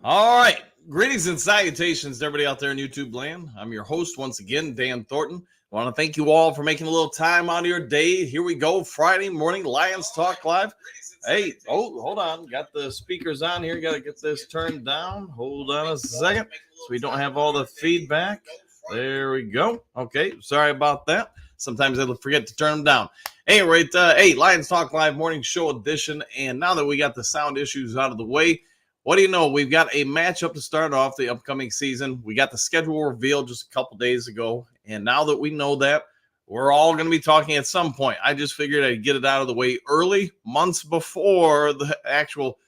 All right. Greetings and salutations to everybody out there in YouTube land. I'm your host once again, Dan Thornton. I want to thank you all for making a little time out of your day. Here we go. Friday morning, Lions Talk Live. Hey, hold on. Got the speakers on here. Got to get this turned down. Hold on a second so we don't have all the feedback. There we go. Okay. Sorry about that. Sometimes I forget to turn them down. Anyway, hey, Lions Talk Live morning show edition. And now that we got the sound issues out of the way, what do you know? We've got a matchup to start off the upcoming season. We got the schedule revealed just a couple days ago. And now that we know that, we're all going to be talking at some point. I just figured I'd get it out of the way early, months before the actual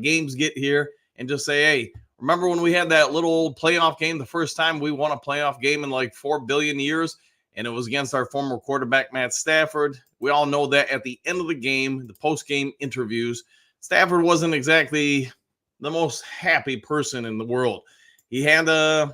games get here, and just say, hey, remember when we had that little playoff game, the first time we won a playoff game in like 4 billion years, and it was against our former quarterback, Matt Stafford. We all know that at the end of the game, the post-game interviews, Stafford wasn't exactly the most happy person in the world. He had I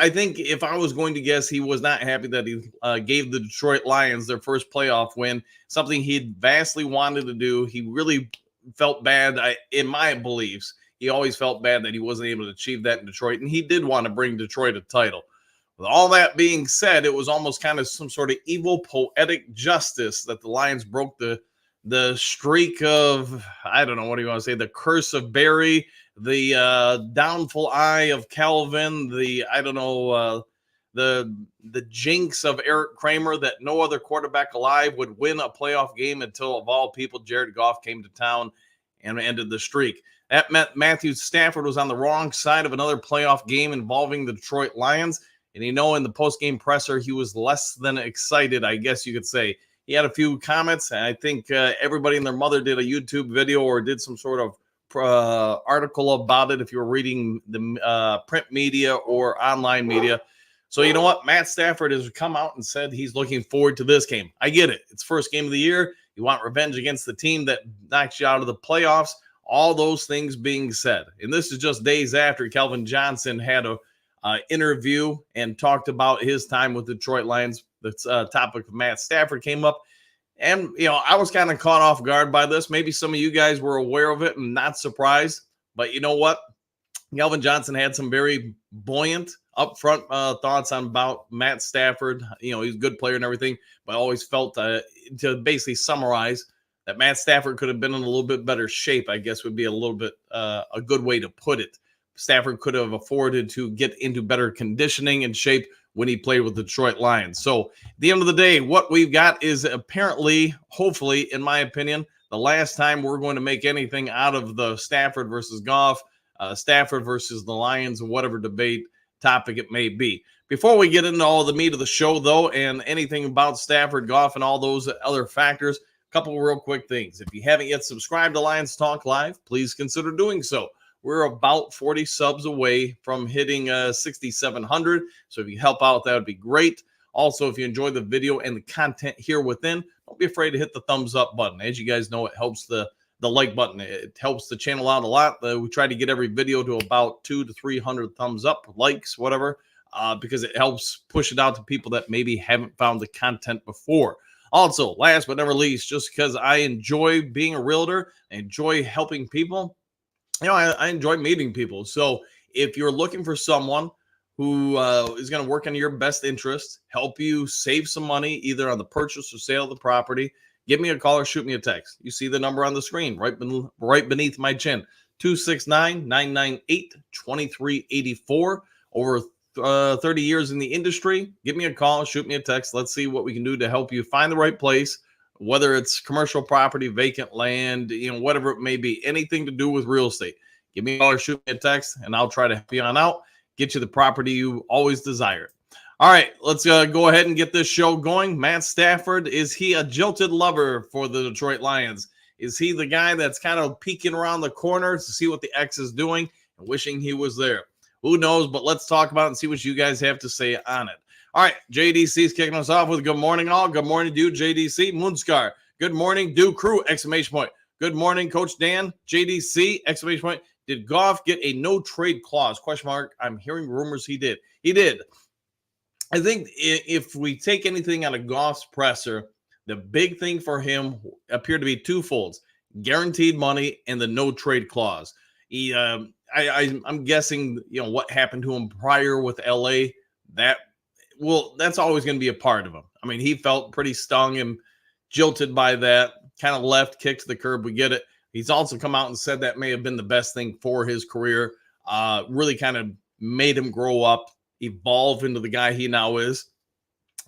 think if I was going to guess, he was not happy that he gave the Detroit Lions their first playoff win, something he'd vastly wanted to do. He really felt bad, in my beliefs. He always felt bad that he wasn't able to achieve that in Detroit, and he did want to bring Detroit a title. With all that being said, it was almost kind of some sort of evil poetic justice that the Lions broke the streak of, I don't know, what do you want to say, the curse of Barry, the downfall eye of Calvin, the jinx of Eric Kramer, that no other quarterback alive would win a playoff game until, of all people, Jared Goff came to town and ended the streak. That meant Matthew Stafford was on the wrong side of another playoff game involving the Detroit Lions. And in the post-game presser, he was less than excited, I guess you could say. He had a few comments, and I think everybody and their mother did a YouTube video or did some sort of article about it if you were reading the print media or online media. So you know what? Matt Stafford has come out and said he's looking forward to this game. I get it. It's first game of the year. You want revenge against the team that knocks you out of the playoffs. All those things being said. And this is just days after Calvin Johnson had a interview and talked about his time with the Detroit Lions. The topic of Matt Stafford came up. And, I was kind of caught off guard by this. Maybe some of you guys were aware of it and not surprised. But you know what? Calvin Johnson had some very buoyant, upfront thoughts about Matt Stafford. He's a good player and everything, but I always felt to basically summarize that Matt Stafford could have been in a little bit better shape, I guess would be a little bit a good way to put it. Stafford could have afforded to get into better conditioning and shape when he played with the Detroit Lions. So at the end of the day, what we've got is apparently, hopefully, in my opinion, the last time we're going to make anything out of the Stafford versus Goff, Stafford versus the Lions, whatever debate topic it may be. Before we get into all the meat of the show, though, and anything about Stafford, Goff, and all those other factors, a couple of real quick things. If you haven't yet subscribed to Lions Talk Live, please consider doing so. We're about 40 subs away from hitting 6,700. So if you help out, that would be great. Also, if you enjoy the video and the content here within, don't be afraid to hit the thumbs up button. As you guys know, it helps the like button. It helps the channel out a lot. We try to get every video to about 200 to 300 thumbs up, likes, whatever, because it helps push it out to people that maybe haven't found the content before. Also, last but never least, just because I enjoy being a realtor, I enjoy helping people, I enjoy meeting people. So if you're looking for someone who is going to work in your best interest, help you save some money, either on the purchase or sale of the property, give me a call or shoot me a text. You see the number on the screen right beneath my chin, 269-998-2384. Over 30 years in the industry. Give me a call, shoot me a text. Let's see what we can do to help you find the right place, whether it's commercial property, vacant land, whatever it may be, anything to do with real estate. Give me a call or shoot me a text, and I'll try to help you on out, get you the property you always desired. All right, let's go ahead and get this show going. Matt Stafford, is he a jilted lover for the Detroit Lions? Is he the guy that's kind of peeking around the corner to see what the X is doing and wishing he was there? Who knows, but let's talk about it and see what you guys have to say on it. All right, JDC is kicking us off with good morning, all. Good morning, dude, JDC. Moonscar, good morning, do crew, exclamation point. Good morning, Coach Dan, JDC, exclamation point. Did Goff get a no-trade clause, question mark? I'm hearing rumors he did. He did. I think if we take anything out of Goff's presser, the big thing for him appeared to be twofolds: guaranteed money and the no-trade clause. I'm guessing, what happened to him prior with LA, that's always going to be a part of him. I mean, he felt pretty stung and jilted by that, kind of left, kicked to the curb. We get it. He's also come out and said that may have been the best thing for his career. Really kind of made him grow up, evolve into the guy he now is.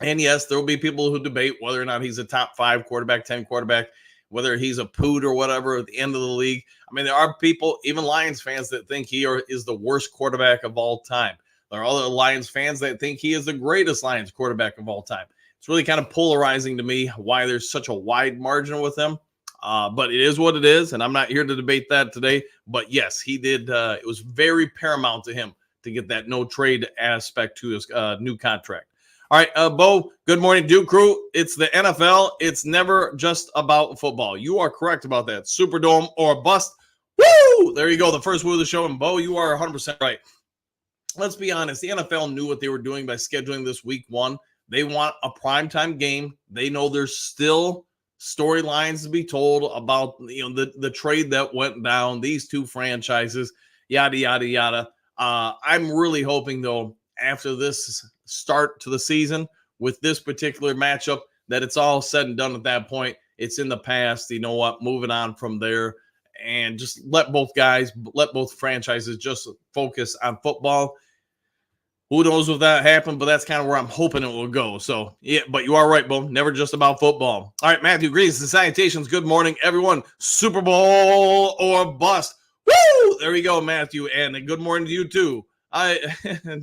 And yes, there will be people who debate whether or not he's a top 5 quarterback, 10 quarterback, whether he's a poot or whatever at the end of the league. I mean, there are people, even Lions fans, that think he is the worst quarterback of all time. There are other Lions fans that think he is the greatest Lions quarterback of all time. It's really kind of polarizing to me why there's such a wide margin with him. But it is what it is, and I'm not here to debate that today. But yes, he did. It was very paramount to him to get that no trade aspect to his new contract. All right, Bo, good morning, Duke Crew. It's the NFL. It's never just about football. You are correct about that. Superdome or bust. Woo! There you go, the first woo of the show. And, Bo, you are 100% right. Let's be honest. The NFL knew what they were doing by scheduling this week 1. They want a primetime game. They know there's still storylines to be told about the trade that went down, these 2 franchises, yada, yada, yada. I'm really hoping, though, after this start to the season with this particular matchup, that it's all said and done at that point. It's in the past. You know what? Moving on from there and just let both franchises just focus on football. Who knows if that happened, but that's kind of where I'm hoping it will go. So, yeah, but you are right, Bo. Never just about football. All right, Matthew, greetings and salutations. Good morning, everyone. Super Bowl or bust. Woo! There we go, Matthew. And good morning to you, too.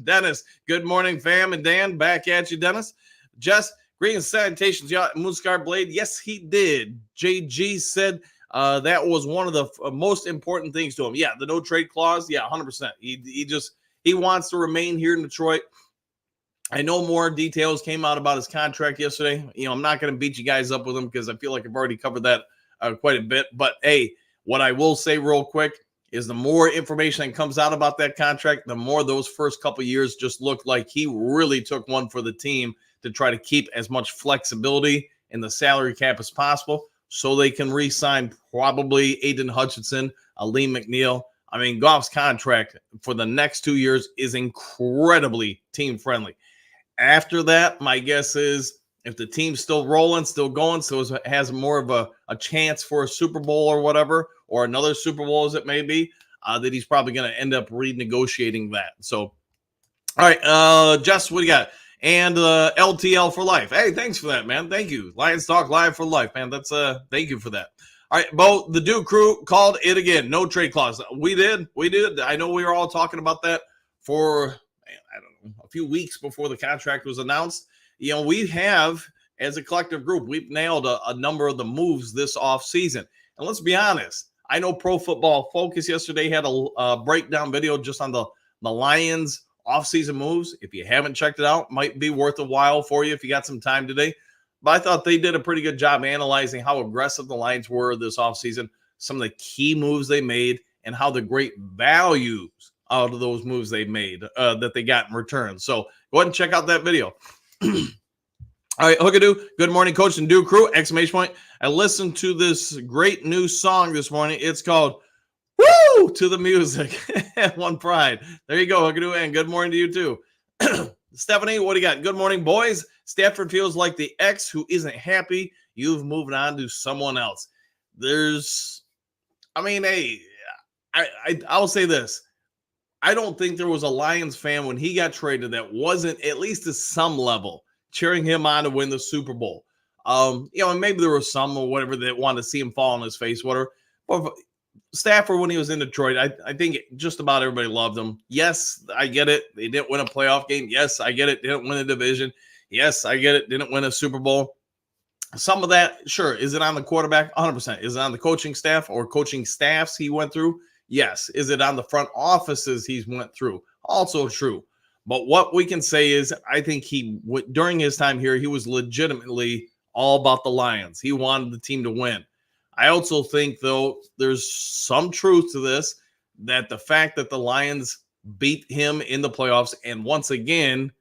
Dennis, good morning, fam. And Dan, back at you, Dennis. Jess, greetings and salutations. Yeah, Moonscar Blade, yes, he did. JG said that was one of the most important things to him. Yeah, the no trade clause. Yeah, 100%. He wants to remain here in Detroit. I know more details came out about his contract yesterday. I'm not going to beat you guys up with him because I feel like I've already covered that quite a bit. But, hey, what I will say real quick is the more information that comes out about that contract, the more those first couple years just look like he really took one for the team to try to keep as much flexibility in the salary cap as possible so they can re-sign probably Aiden Hutchinson, Lee McNeil. I mean, Goff's contract for the next 2 years is incredibly team-friendly. After that, my guess is if the team's still rolling, still going, so it has more of a chance for a Super Bowl or whatever, or another Super Bowl as it may be, that he's probably going to end up renegotiating that. So, all right, Jess, what do you got? And LTL for life. Hey, thanks for that, man. Thank you. Lions Talk Live for life, man. That's thank you for that. All right, Bo, the Duke Crew called it again. No trade clause. We did. I know we were all talking about that for, I don't know, a few weeks before the contract was announced. We have, as a collective group, we've nailed a number of the moves this offseason. And let's be honest, I know Pro Football Focus yesterday had a breakdown video just on the Lions offseason moves. If you haven't checked it out, might be worth a while for you if you got some time today. But I thought they did a pretty good job analyzing how aggressive the Lions were this offseason, some of the key moves they made, and how the great values out of those moves they made that they got in return. So go ahead and check out that video. All right, Hookadoo, good morning, Coach and Duke Crew, exclamation point. I listened to this great new song this morning. It's called Woo to the Music. One Pride. There you go, Hookadoo, and good morning to you too. Stephanie, what do you got? Good morning, boys. Stafford feels like the ex who isn't happy. You've moved on to someone else. I'll say this. I don't think there was a Lions fan when he got traded that wasn't, at least to some level, cheering him on to win the Super Bowl. And maybe there was some or whatever that wanted to see him fall on his face, whatever. But Stafford, when he was in Detroit, I think just about everybody loved him. Yes, I get it. They didn't win a playoff game. Yes, I get it. Didn't win a division. Yes, I get it. Didn't win a Super Bowl. Some of that, sure. Is it on the quarterback? 100%. Is it on the coaching staff or coaching staffs he went through? Yes. Is it on the front offices he's went through? Also true. But what we can say is I think during his time here, he was legitimately all about the Lions. He wanted the team to win. I also think, though, there's some truth to this, that the fact that the Lions beat him in the playoffs, and once again,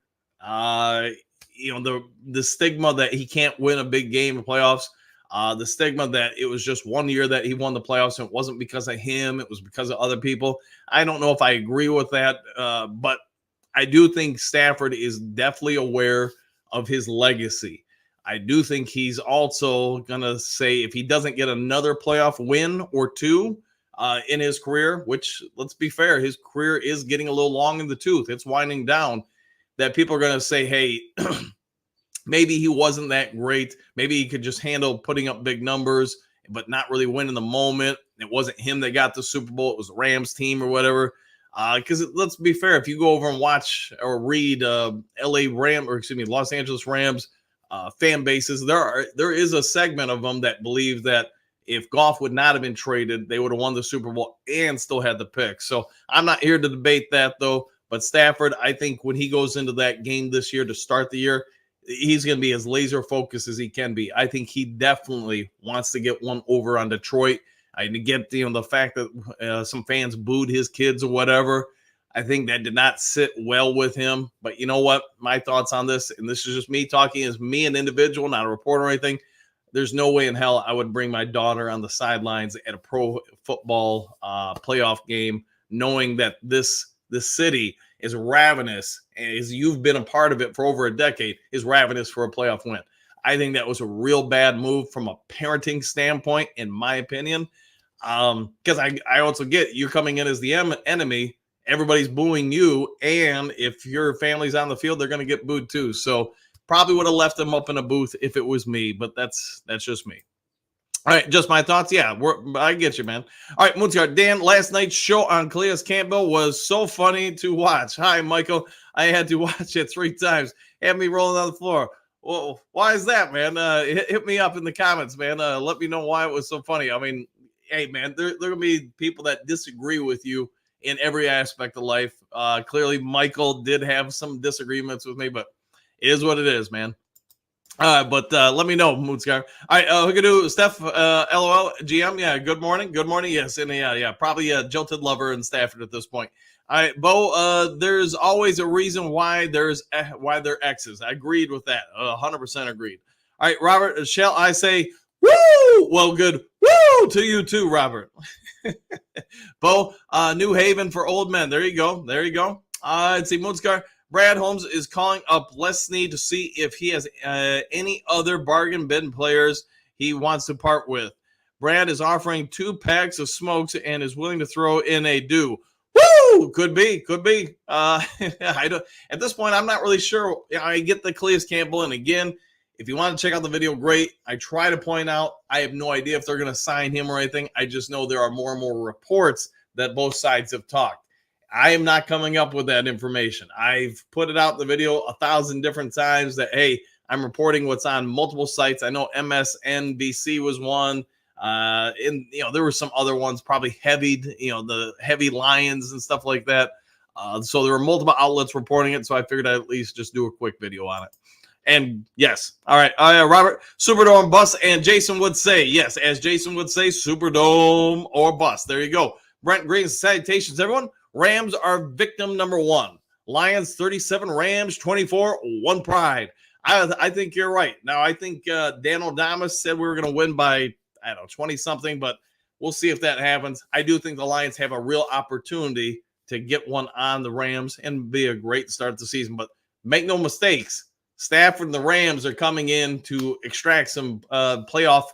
the stigma that he can't win a big game in playoffs, The stigma that it was just 1 year that he won the playoffs and it wasn't because of him, it was because of other people. I don't know if I agree with that, but I do think Stafford is definitely aware of his legacy. I do think he's also going to say if he doesn't get another playoff win or two in his career, which let's be fair, his career is getting a little long in the tooth. It's winding down, that people are going to say, hey, maybe he wasn't that great. Maybe he could just handle putting up big numbers, but not really win in the moment. It wasn't him that got the Super Bowl. It was the Rams team or whatever. Because let's be fair, if you go over and watch or read Los Angeles Rams fan bases, there is a segment of them that believe that if Goff would not have been traded, they would have won the Super Bowl and still had the pick. So I'm not here to debate that, though. But Stafford, I think when he goes into that game this year to start the year, he's going to be as laser focused as he can be. I think he definitely wants to get one over on Detroit. I get the fact that some fans booed his kids or whatever. I think that did not sit well with him. But you know what? My thoughts on this, and this is just me talking as me, an individual, not a reporter or anything. There's no way in hell I would bring my daughter on the sidelines at a pro football playoff game, knowing that this city is ravenous, as you've been a part of it for over a decade, is ravenous for a playoff win. I think that was a real bad move from a parenting standpoint, in my opinion. Because I also get you're coming in as the enemy. Everybody's booing you, and if your family's on the field, they're going to get booed too. So probably would have left them up in a booth if it was me, but that's just me. All right, just my thoughts. Yeah, I get you, man. All right, Moonscar. Dan, last night's show on Calais Campbell was so funny to watch. Hi, Michael. I had to watch it 3 times. Had me rolling on the floor. Well, why is that, man? Hit me up in the comments, man. Let me know why it was so funny. I mean, hey, man, there going to be people that disagree with you in every aspect of life. Clearly, Michael did have some disagreements with me, but it is what it is, man. But let me know, Moonscar. All right, who can do Steph? LOL, GM. Yeah, good morning. Good morning. Yes, and yeah, probably a jilted lover in Stafford at this point. All right, Bo. There's always a reason why they're exes. I agreed with that. 100% agreed. All right, Robert. Shall I say woo? Well, good woo to you too, Robert. Bo. New Haven for old men. There you go. There you go. Let's see, Moonscar. Brad Holmes is calling up Lesney to see if he has any other bargain bin players he wants to part with. Brad is offering 2 packs of smokes and is willing to throw in a do. Woo! Could be. I don't. At this point, I'm not really sure. I get the Calais Campbell, and again, if you want to check out the video, great. I try to point out I have no idea if they're going to sign him or anything. I just know there are more and more reports that both sides have talked. I am not coming up with that information. I've put it out in the video 1,000 different times that, hey, I'm reporting what's on multiple sites. I know MSNBC was one. There were some other ones probably heavied, the heavy Lions and stuff like that. So there were multiple outlets reporting it. So I figured I'd at least just do a quick video on it. And yes. All right. Robert, Superdome bust. And Jason would say, yes, as Jason would say, Superdome or bust. There you go. Brent Green, salutations, everyone. Rams are victim number 1. Lions 37, Rams 24, 1 pride. I think you're right. Now, I think Dan O'Damas said we were going to win by, 20-something, but we'll see if that happens. I do think the Lions have a real opportunity to get one on the Rams and be a great start to the season. But make no mistakes, Stafford and the Rams are coming in to extract some playoff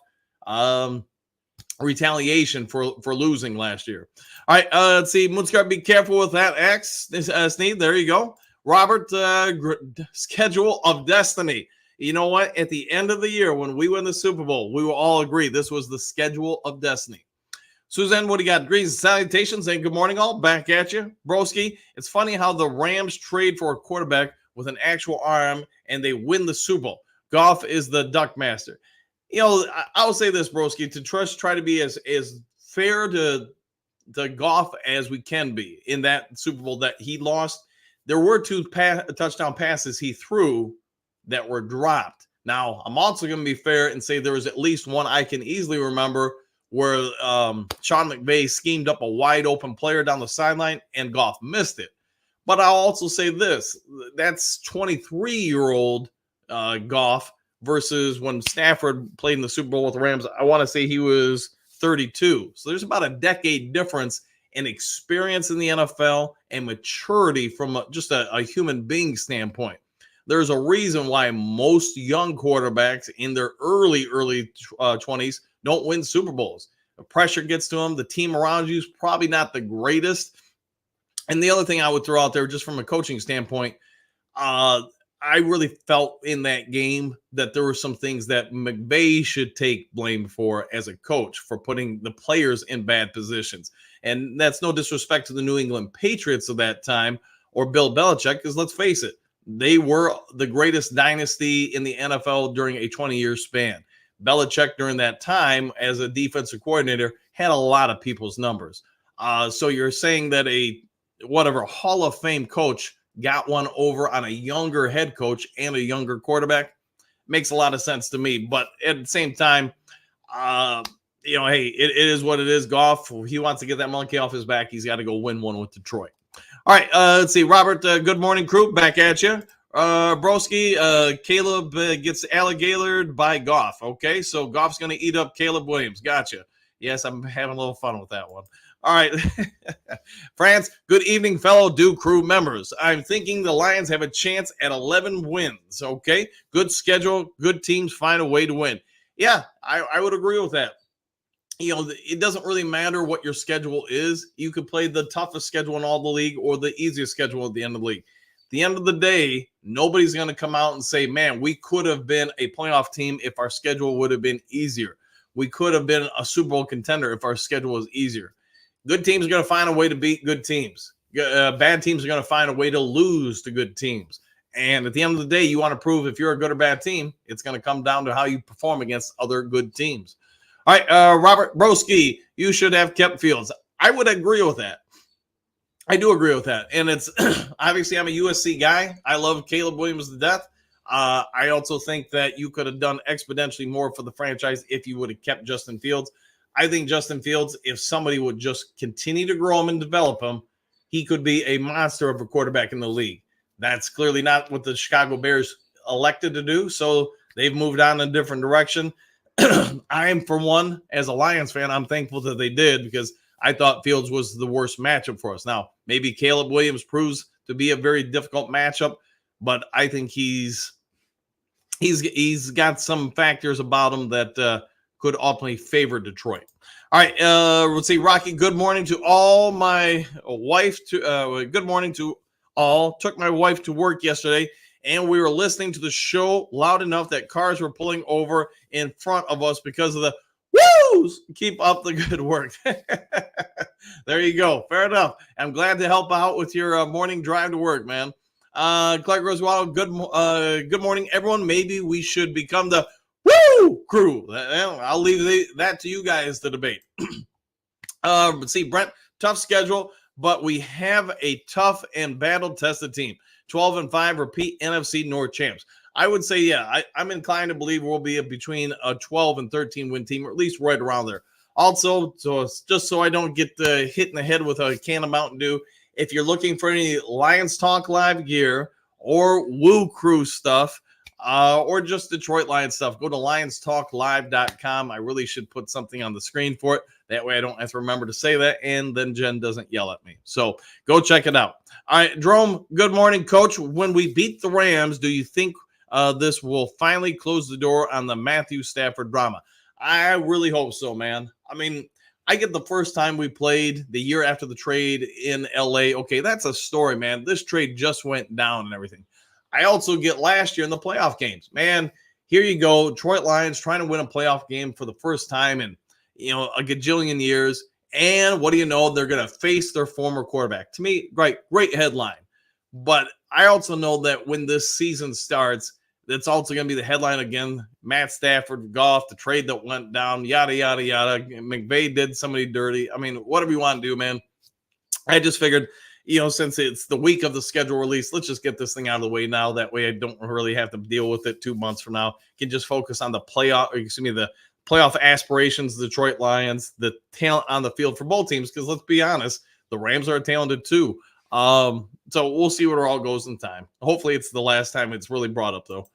retaliation for losing last year. All right, let's see. Moonscar, be careful with that X. Sneed, there you go. Robert, schedule of destiny. You know what? At the end of the year, when we win the Super Bowl, we will all agree this was the schedule of destiny. Suzanne, what do you got? Greetings and salutations, and good morning, all. Back at you. Broski, it's funny how the Rams trade for a quarterback with an actual arm, and they win the Super Bowl. Goff is the duck master. I will say this, Broski, to try to be as fair to Goff as we can be in that Super Bowl that he lost. There were 2 touchdown passes he threw that were dropped. Now, I'm also going to be fair and say there was at least one I can easily remember where Sean McVay schemed up a wide open player down the sideline and Goff missed it. But I'll also say this, that's 23-year-old Goff versus when Stafford played in the Super Bowl with the Rams. I want to say he was 32. So there's about a decade difference in experience in the NFL and maturity from just a human being standpoint. There's a reason why most young quarterbacks in their early 20s don't win Super Bowls. The pressure gets to them. The team around you is probably not the greatest. And the other thing I would throw out there, just from a coaching standpoint, I really felt in that game that there were some things that McVay should take blame for as a coach for putting the players in bad positions. And that's no disrespect to the New England Patriots of that time or Bill Belichick, because let's face it, they were the greatest dynasty in the NFL during a 20-year span. Belichick during that time as a defensive coordinator had a lot of people's numbers. So you're saying that a Hall of Fame coach got one over on a younger head coach and a younger quarterback makes a lot of sense to me. But at the same time, hey, it is what it is. Goff, he wants to get that monkey off his back. He's got to go win one with Detroit. All right, let's see. Robert, good morning, crew. Back at you. Broski, Caleb gets alligatored by Goff. Okay, so Goff's going to eat up Caleb Williams. Gotcha. Yes, I'm having a little fun with that one. All right. France, good evening, fellow Dew Crew members. I'm thinking the Lions have a chance at 11 wins. Okay, good schedule, good teams find a way to win. Yeah, I would agree with that. It doesn't really matter what your schedule is. You could play the toughest schedule in all the league or the easiest schedule at the end of the league. At the end of the day, nobody's going to come out and say, man, we could have been a playoff team if our schedule would have been easier. We could have been a Super Bowl contender if our schedule was easier. Good teams are going to find a way to beat good teams. Bad teams are going to find a way to lose to good teams. And at the end of the day, you want to prove if you're a good or bad team, it's going to come down to how you perform against other good teams. All right, Robert Broski, you should have kept Fields. I would agree with that. I do agree with that. And it's obviously I'm a USC guy. I love Caleb Williams to death. I also think that you could have done exponentially more for the franchise if you would have kept Justin Fields. I think Justin Fields, if somebody would just continue to grow him and develop him, he could be a monster of a quarterback in the league. That's clearly not what the Chicago Bears elected to do, so they've moved on in a different direction. I'm, for one, as a Lions fan, I'm thankful that they did because I thought Fields was the worst matchup for us. Now, maybe Caleb Williams proves to be a very difficult matchup, but I think he's got some factors about him that could ultimately favor Detroit. All right, let's see. Rocky, good morning to all. My wife good morning to all. Took my wife to work yesterday, and we were listening to the show loud enough that cars were pulling over in front of us because of the woos. Keep up the good work. There you go. Fair enough. I'm glad to help out with your morning drive to work, man. Clark Roswell, good morning, everyone. Maybe we should become the Woo crew. I'll leave that to you guys to debate. But see, Brent, tough schedule, but we have a tough and battle-tested team. 12-5, repeat NFC North champs. I would say, yeah, I'm inclined to believe we'll be between a 12 and 13 win team, or at least right around there. Also, just so I don't get hit in the head with a can of Mountain Dew, if you're looking for any Lions Talk Live gear or Woo Crew stuff, or just Detroit Lions stuff, go to lionstalklive.com. I really should put something on the screen for it. That way I don't have to remember to say that, and then Jen doesn't yell at me. So go check it out. All right, Jerome, good morning, Coach. When we beat the Rams, do you think this will finally close the door on the Matthew Stafford drama? I really hope so, man. I mean, I get the first time we played the year after the trade in L.A. Okay, that's a story, man. This trade just went down and everything. I also get last year in the playoff games. Man, here you go. Detroit Lions trying to win a playoff game for the first time in, a gajillion years. And what do you know? They're going to face their former quarterback. To me, great headline. But I also know that when this season starts, that's also going to be the headline again. Matt Stafford, Goff, the trade that went down, yada, yada, yada. McVay did somebody dirty. I mean, whatever you want to do, man. I just figured, since it's the week of the schedule release, let's just get this thing out of the way now. That way I don't really have to deal with it 2 months from now. Can just focus on the playoff aspirations, the Detroit Lions, the talent on the field for both teams. Because let's be honest, the Rams are talented too. So we'll see where it all goes in time. Hopefully it's the last time it's really brought up, though.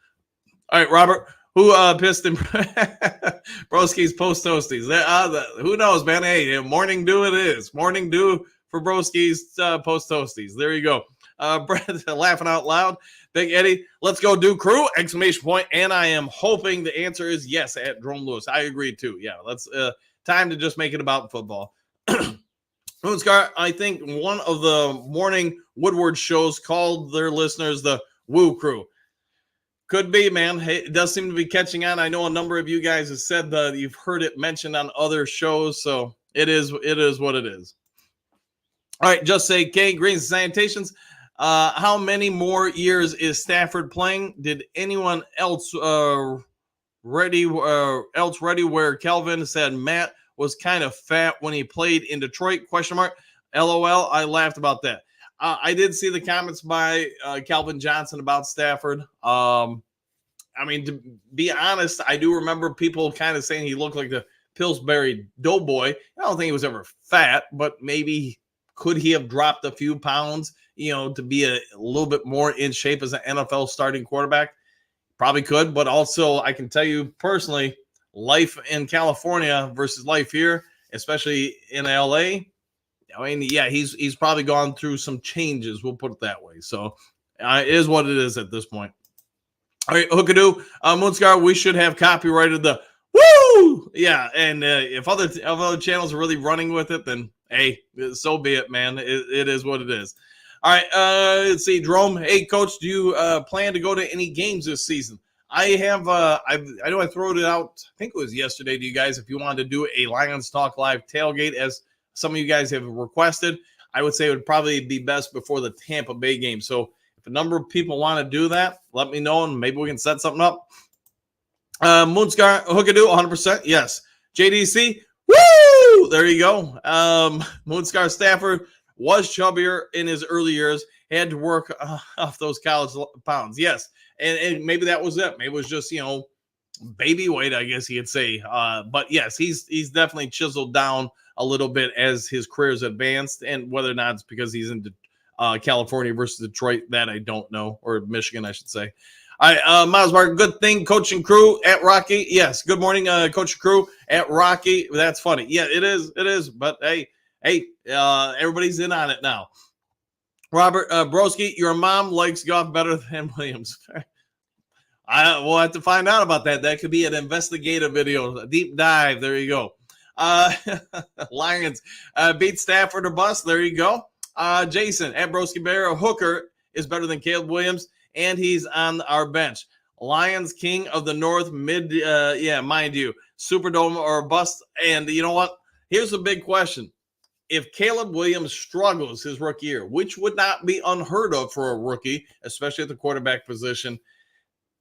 All right, Robert, Who pissed him? Broski's Post Toasties. Who knows, man? Hey, morning dew it is. Morning dew for Broski's Post Toasties. There you go. Brett laughing out loud. Big Eddie, let's go do crew! Exclamation point. And I am hoping the answer is yes at Drone Lewis. I agree too. Yeah, let's time to just make it about football. Moonscar, I think one of the morning Woodward shows called their listeners the Woo Crew. Could be, man. It does seem to be catching on. I know a number of you guys have said that you've heard it mentioned on other shows, so it is what it is. All right, just say K Greens and Sanitations. How many more years is Stafford playing? Did anyone else ready? Where Kelvin said Matt was kind of fat when he played in Detroit? ? LOL. I laughed about that. I did see the comments by Calvin Johnson about Stafford. I mean, to be honest, I do remember people kind of saying he looked like the Pillsbury Doughboy. I don't think he was ever fat, but maybe could he have dropped a few pounds, to be a little bit more in shape as an NFL starting quarterback? Probably could, but also I can tell you personally, life in California versus life here, especially in LA, I mean, yeah, he's probably gone through some changes. We'll put it that way. So it is what it is at this point. All right, Hookadoo, Moonscar, we should have copyrighted the woo. Yeah, and if other channels are really running with it, then hey, so be it, man. It is what it is. All right, let's see, Jerome. Hey, Coach, do you plan to go to any games this season? I have. I know I threw it out. I think it was yesterday to you guys. If you wanted to do a Lions Talk Live tailgate, as some of you guys have requested, I would say it would probably be best before the Tampa Bay game. So if a number of people want to do that, let me know, and maybe we can set something up. Moonscar, Hookadoo, 100%. Yes. JDC, woo! There you go. Moonscar Stafford was chubbier in his early years, had to work off those college pounds. Yes. And maybe that was it. Maybe it was just, baby weight, I guess you could say. But yes, he's definitely chiseled down a little bit as his career's advanced, and whether or not it's because he's in California versus Detroit, that I don't know, or Michigan, I should say. All right, Miles Martin, good thing, Coach and Crew at Rocky. Yes, good morning, Coach and Crew at Rocky. That's funny. Yeah, it is. But hey, everybody's in on it now. Robert Broski, your mom likes Goff better than Williams. We'll have to find out about that. That could be an investigative video, a deep dive. There you go. Lions beat Stafford or bust. There you go. Jason at Broski Bear, Hooker is better than Caleb Williams, and he's on our bench. Lions king of the North, mind you, Superdome or bust. And you know what? Here's a big question. If Caleb Williams struggles his rookie year, which would not be unheard of for a rookie, especially at the quarterback position,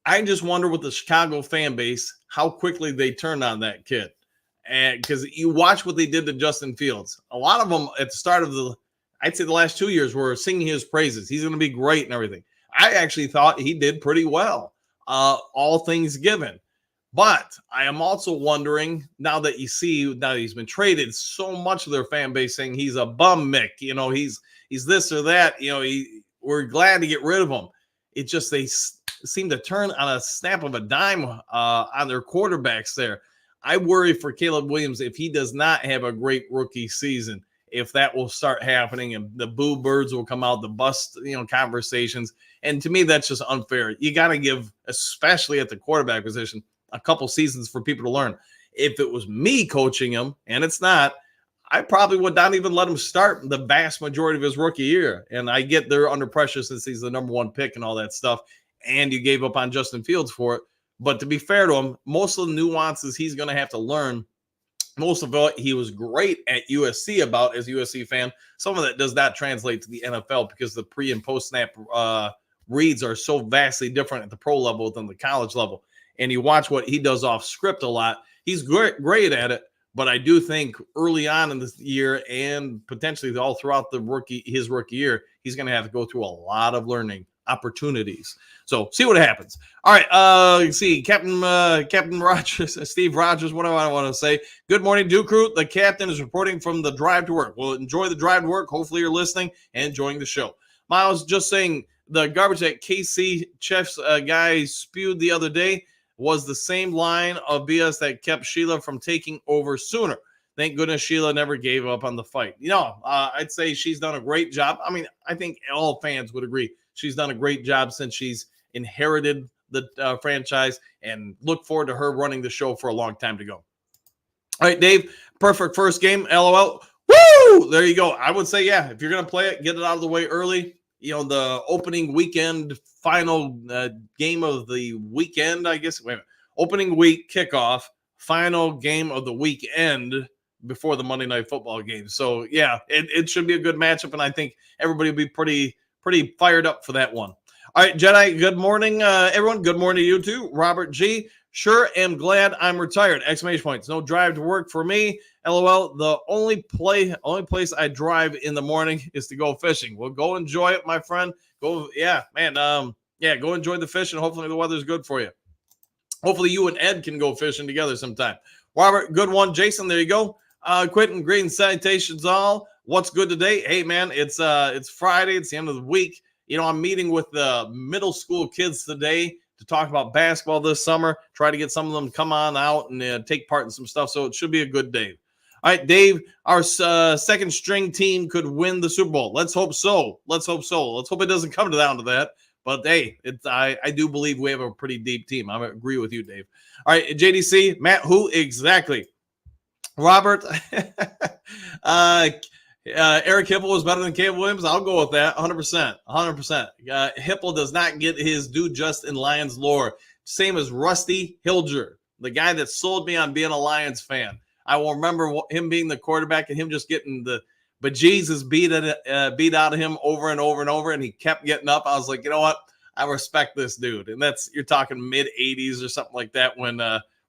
I just wonder with the Chicago fan base how quickly they turn on that kid. And because you watch what they did to Justin Fields, a lot of them at the start of I'd say the last 2 years were singing his praises. He's going to be great and everything. I actually thought he did pretty well, all things given. But I am also wondering, now that he's been traded, so much of their fan base saying he's a bum Mick, he's this or that, we're glad to get rid of him. It just, they seem to turn on a snap of a dime on their quarterbacks there. I worry for Caleb Williams if he does not have a great rookie season, if that will start happening and the boo birds will come out, the bust, conversations. And to me, that's just unfair. You got to give, especially at the quarterback position, a couple seasons for people to learn. If it was me coaching him, and it's not, I probably would not even let him start the vast majority of his rookie year. And I get they're under pressure since he's the number one pick and all that stuff. And you gave up on Justin Fields for it. But to be fair to him, most of the nuances he's going to have to learn. Most of it he was great at USC about as a USC fan. Some of that does not translate to the NFL because the pre and post snap reads are so vastly different at the pro level than the college level. And you watch what he does off script a lot. He's great at it, but I do think early on in this year and potentially all throughout his rookie year, he's going to have to go through a lot of learning opportunities. So see what happens. All right. You see Captain Rogers, Steve Rogers. What do I want to say? Good morning, Duke Crew. The captain is reporting from the drive to work. Well, enjoy the drive to work. Hopefully you're listening and enjoying the show. Miles, just saying the garbage that KC Chiefs guy spewed the other day. was the same line of BS that kept Sheila from taking over sooner. Thank goodness Sheila never gave up on the fight. I'd say she's done a great job. I mean, I think all fans would agree she's done a great job since she's inherited the franchise, and look forward to her running the show for a long time to go. All right, Dave, perfect first game, LOL. Woo! There you go. I would say, yeah, if you're going to play it, get it out of the way early. The opening weekend, final game of the weekend, I guess. Wait a minute. Opening week kickoff, final game of the weekend before the Monday Night Football game. So, yeah, it should be a good matchup, and I think everybody will be pretty fired up for that one. All right, Jedi, good morning, everyone. Good morning to you too. Robert G. Sure am glad I'm retired. Exclamation points. No drive to work for me. LOL. The only place I drive in the morning is to go fishing. Well, go enjoy it, my friend. Go, yeah, man. Go enjoy the fishing. Hopefully the weather's good for you. Hopefully you and Ed can go fishing together sometime. Robert, good one. Jason, there you go. Quentin, greetings, salutations all. What's good today? Hey, man, it's Friday. It's the end of the week. I'm meeting with the middle school kids today to talk about basketball this summer. Try to get some of them to come on out and take part in some stuff. So it should be a good day. All right, Dave, our second string team could win the Super Bowl. Let's hope so. Let's hope it doesn't come down to that. But, hey, I do believe we have a pretty deep team. I agree with you, Dave. All right, JDC, Matt, who exactly? Robert, Eric Hipple was better than Caleb Williams. I'll go with that 100%. 100%. Hipple does not get his due just in Lions lore. Same as Rusty Hilger, the guy that sold me on being a Lions fan. I will remember him being the quarterback and him just getting the bejesus beat out of him over and over and over, and he kept getting up. I was like, you know what? I respect this dude. And you're talking mid-'80s or something like that when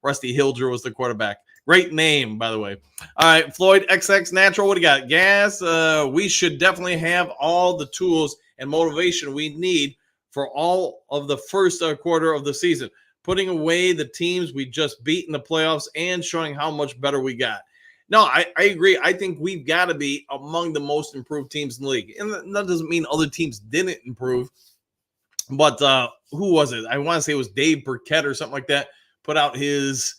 Rusty Hilger was the quarterback. Great name, by the way. All right, Floyd XX Natural, what do you got? Gas. We should definitely have all the tools and motivation we need for all of the first quarter of the season, putting away the teams we just beat in the playoffs and showing how much better we got. No, I agree. I think we've got to be among the most improved teams in the league. And that doesn't mean other teams didn't improve. But who was it? I want to say it was Dave Burkett or something like that, put out his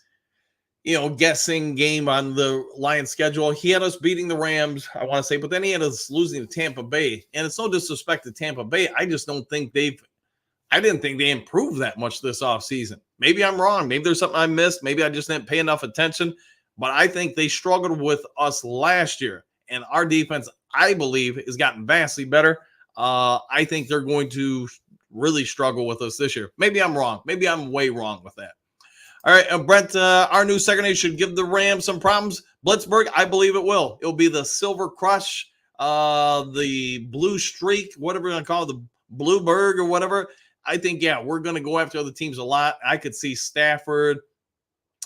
guessing game on the Lions schedule. He had us beating the Rams, I want to say, but then he had us losing to Tampa Bay. And it's no disrespect to Tampa Bay. I just don't think I didn't think they improved that much this offseason. Maybe I'm wrong. Maybe there's something I missed. Maybe I just didn't pay enough attention. But I think they struggled with us last year. And our defense, I believe, has gotten vastly better. I think they're going to really struggle with us this year. Maybe I'm wrong. Maybe I'm way wrong with that. All right, Brent, our new secondary should give the Rams some problems. Blitzburg, I believe it will. It'll be the Silver Crush, the Blue Streak, whatever you want to call it, the Blueberg or whatever. I think, yeah, we're going to go after other teams a lot. I could see Stafford.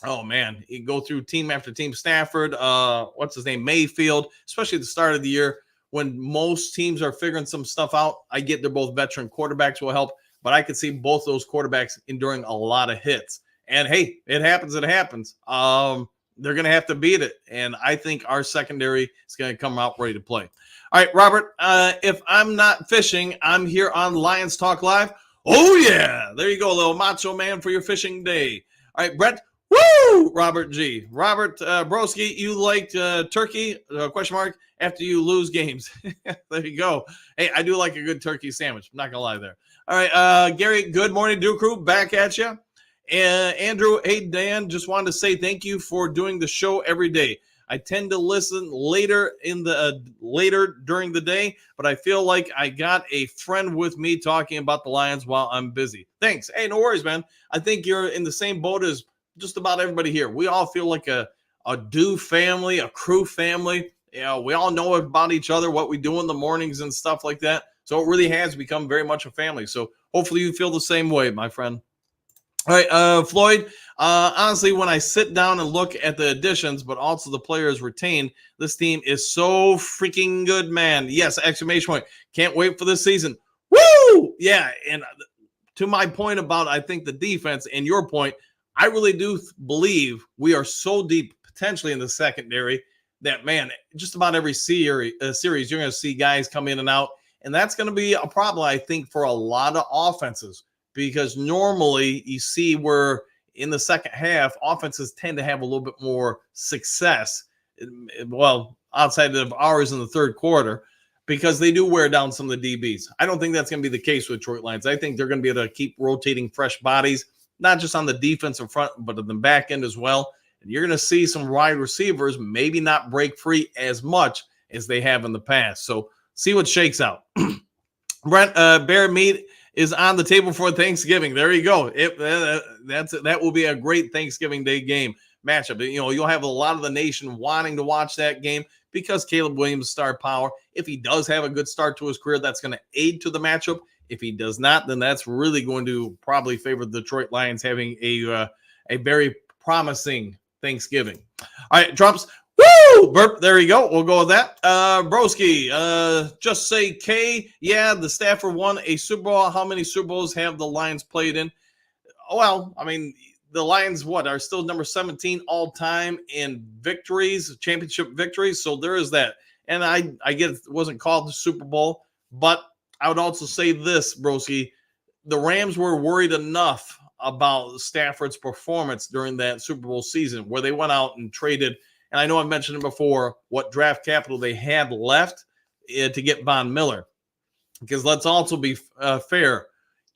Oh, man, you go through team after team. Stafford, what's his name, Mayfield, especially at the start of the year when most teams are figuring some stuff out. I get they're both veteran quarterbacks will help, but I could see both those quarterbacks enduring a lot of hits. And, hey, it happens. They're going to have to beat it. And I think our secondary is going to come out ready to play. All right, Robert, if I'm not fishing, I'm here on Lions Talk Live. Oh, yeah. There you go, little macho man for your fishing day. All right, Brett. Woo! Robert G. Robert Broski, you liked turkey, question mark, after you lose games. There you go. Hey, I do like a good turkey sandwich. I'm not going to lie there. All right, Gary, good morning, Duke Crew. Back at you. And Andrew, hey, Dan, just wanted to say thank you for doing the show every day. I tend to listen later during the day, but I feel like I got a friend with me talking about the Lions while I'm busy. Thanks. Hey, no worries, man. I think you're in the same boat as just about everybody here. We all feel like a do family, a crew family. We all know about each other, what we do in the mornings and stuff like that. So it really has become very much a family. So hopefully you feel the same way, my friend. All right, Floyd, honestly, when I sit down and look at the additions, but also the players retained, this team is so freaking good, man. Yes, exclamation point. Can't wait for this season. Woo! Yeah, and to my point about, I think, the defense and your point, I really do believe we are so deep potentially in the secondary that, man, just about every series you're going to see guys come in and out, and that's going to be a problem, I think, for a lot of offenses. Because normally you see where in the second half, offenses tend to have a little bit more success, well, outside of ours in the third quarter, because they do wear down some of the DBs. I don't think that's going to be the case with Detroit Lions. I think they're going to be able to keep rotating fresh bodies, not just on the defensive front, but on the back end as well. And you're going to see some wide receivers maybe not break free as much as they have in the past. So see what shakes out. Brent, bear meat is on the table for Thanksgiving. There you go. That will be a great Thanksgiving Day game matchup. You know, you'll have a lot of the nation wanting to watch that game because Caleb Williams' star power. If he does have a good start to his career, that's going to aid to the matchup. If he does not, then that's really going to probably favor the Detroit Lions having a very promising Thanksgiving. All right, Trumps. Woo! Burp. There you go. We'll go with that. Broski, just say K. Yeah, the Stafford won a Super Bowl. How many Super Bowls have the Lions played in? Well, I mean, the Lions, are still number 17 all time in victories, championship victories. So there is that. And I get it wasn't called the Super Bowl, but I would also say this, Broski, the Rams were worried enough about Stafford's performance during that Super Bowl season where they went out and traded. And I know I've mentioned it before, what draft capital they had left to get Von Miller. Because let's also be fair.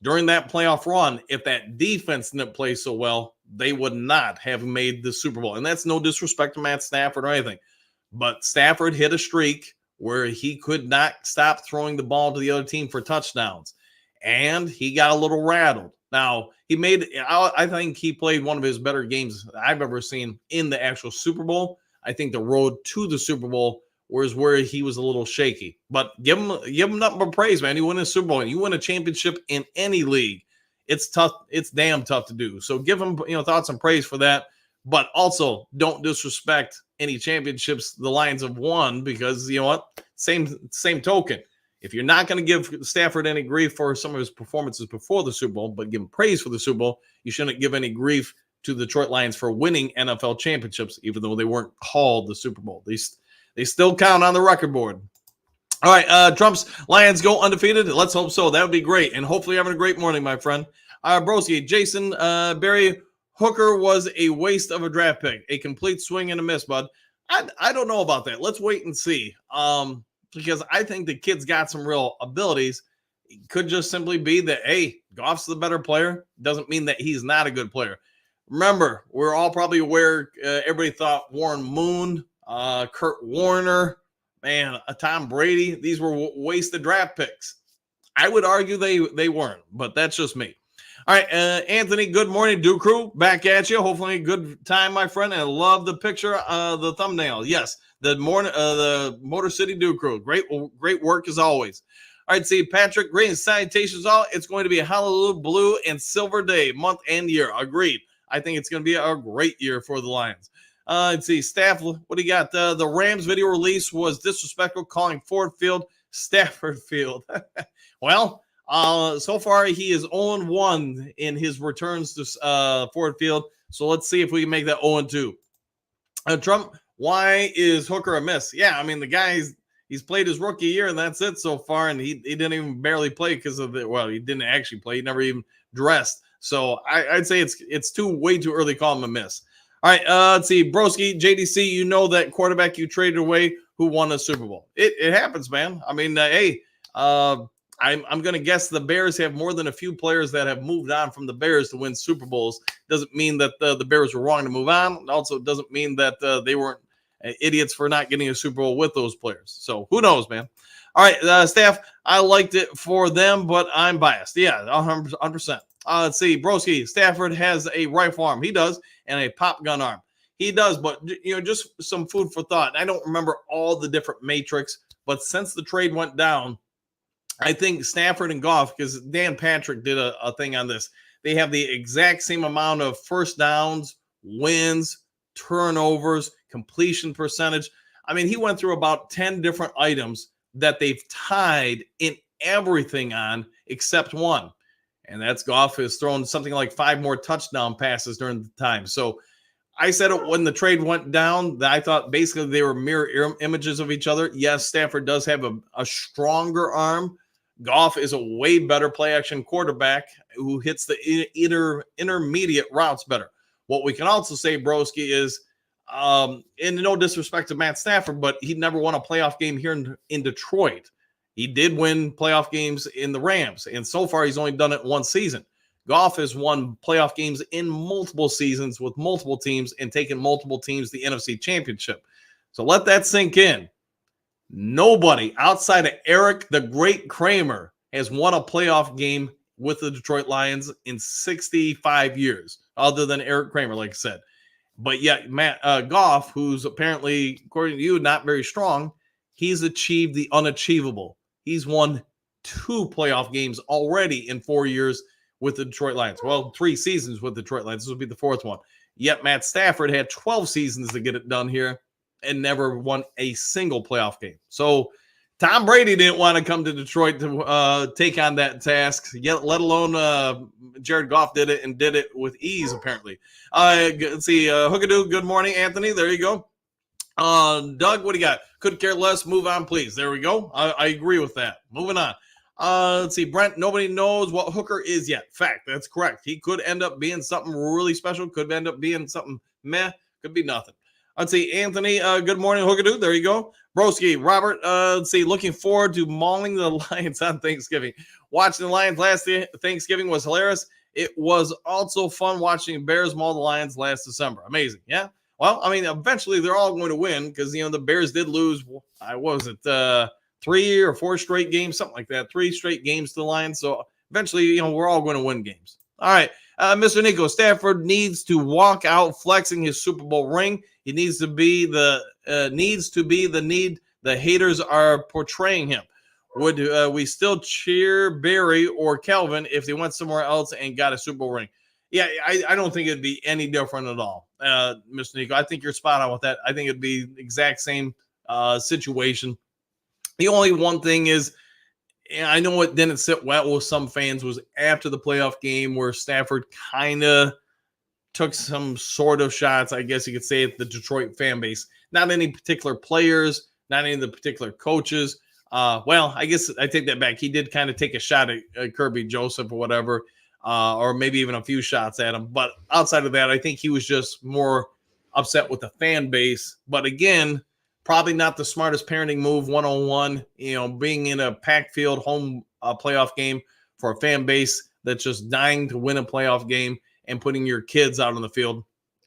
During that playoff run, if that defense didn't play so well, they would not have made the Super Bowl. And that's no disrespect to Matt Stafford or anything. But Stafford hit a streak where he could not stop throwing the ball to the other team for touchdowns. And he got a little rattled. Now, I think he played one of his better games I've ever seen in the actual Super Bowl. I think the road to the Super Bowl was where he was a little shaky. But give him nothing but praise, man. You win a Super Bowl, you win a championship in any league. It's tough. It's damn tough to do. So give him, thoughts and praise for that. But also don't disrespect any championships the Lions have won, because you know what? Same token. If you're not going to give Stafford any grief for some of his performances before the Super Bowl, but give him praise for the Super Bowl, you shouldn't give any grief to the Detroit Lions for winning NFL championships, even though they weren't called the Super Bowl. They still count on the record board. All right, Trump's Lions go undefeated. Let's hope so. That would be great. And hopefully having a great morning, my friend. Broski, Jason, Barry, Hooker was a waste of a draft pick. A complete swing and a miss, bud. I don't know about that. Let's wait and see. Because I think the kid's got some real abilities. It could just simply be that, hey, Goff's the better player. Doesn't mean that he's not a good player. Remember, we're all probably aware, everybody thought Warren Moon, Kurt Warner, Tom Brady, these were wasted draft picks. I would argue they weren't, but that's just me. All right, Anthony, good morning, Dew Crew. Back at you. Hopefully a good time, my friend. And I love the picture, the thumbnail. Yes, the Motor City Dew Crew. Great work as always. All right, see, Patrick, great salutations all. It's going to be a hallelujah blue and silver day, month and year. Agreed. I think it's going to be a great year for the Lions. Let's see, Staff, what do you got? The Rams video release was disrespectful, calling Ford Field Stafford Field. Well, so far he is 0-1 in his returns to Ford Field. So let's see if we can make that 0-2. Trump, why is Hooker a miss? Yeah, I mean, the guy, he's played his rookie year, and that's it so far. And he didn't even barely play because of he didn't actually play. He never even dressed. So I'd say it's way too early to call him a miss. All right, let's see. Broski, JDC, you know that quarterback you traded away who won a Super Bowl. It happens, man. I mean, I'm going to guess the Bears have more than a few players that have moved on from the Bears to win Super Bowls. Doesn't mean that the Bears were wrong to move on. Also, doesn't mean that they weren't idiots for not getting a Super Bowl with those players. So who knows, man? All right, Staff, I liked it for them, but I'm biased. Yeah, 100%. Let's see. Broski, Stafford has a rifle arm. He does, and a pop gun arm. He does, but just some food for thought. I don't remember all the different matrix, but since the trade went down, I think Stafford and Goff, because Dan Patrick did a thing on this, they have the exact same amount of first downs, wins, turnovers, completion percentage. I mean, he went through about 10 different items that they've tied in everything on except one. And that's Goff has thrown something like 5 more touchdown passes during the time. So I said it when the trade went down that I thought basically they were mirror images of each other. Yes, Stafford does have a stronger arm, Goff is a way better play action quarterback who hits the intermediate routes better. What we can also say, Broski, is, and no disrespect to Matt Stafford, but he never won a playoff game here in Detroit. He did win playoff games in the Rams, and so far he's only done it one season. Goff has won playoff games in multiple seasons with multiple teams and taken multiple teams to the NFC Championship. So let that sink in. Nobody outside of Eric the Great Kramer has won a playoff game with the Detroit Lions in 65 years, other than Eric Kramer, like I said. But yet, Goff, who's apparently, according to you, not very strong, he's achieved the unachievable. He's won 2 playoff games already in 4 years with the Detroit Lions. Well, 3 seasons with the Detroit Lions. This will be the 4th one. Yet Matt Stafford had 12 seasons to get it done here and never won a single playoff game. So Tom Brady didn't want to come to Detroit to take on that task, yet let alone Jared Goff did it, and did it with ease, apparently. Let's see, Hookadoo, good morning, Anthony. There you go. Doug, what do you got? Could care less. Move on, please. There we go. I agree with that. Moving on. Let's see, Brent, nobody knows what Hooker is yet. Fact, that's correct. He could end up being something really special. Could end up being something meh. Could be nothing. Let's see, Anthony, good morning, Hookadoo. There you go. Broski, Robert, let's see, looking forward to mauling the Lions on Thanksgiving. Watching the Lions last Thanksgiving was hilarious. It was also fun watching Bears maul the Lions last December. Amazing, yeah? Well, I mean, eventually they're all going to win because, you know, the Bears did lose, what was it, 3 or 4 straight games, something like that, 3 straight games to the Lions. So eventually, you know, we're all going to win games. All right, Mr. Nico, Stafford needs to walk out flexing his Super Bowl ring. He needs to be the need the haters are portraying him. Would we still cheer Barry or Calvin if they went somewhere else and got a Super Bowl ring? Yeah, I don't think it'd be any different at all, Mr. Nico. I think you're spot on with that. I think it'd be the exact same situation. The only one thing is, and I know it didn't sit well with some fans, was after the playoff game where Stafford kind of took some sort of shots, I guess you could say, at the Detroit fan base. Not any particular players, not any of the particular coaches. Well, I guess I take that back. He did kind of take a shot at Kirby Joseph or whatever, or maybe even a few shots at him. But outside of that, I think he was just more upset with the fan base. But again, probably not the smartest parenting move 101, you know, being in a packed field home playoff game for a fan base that's just dying to win a playoff game and putting your kids out on the field.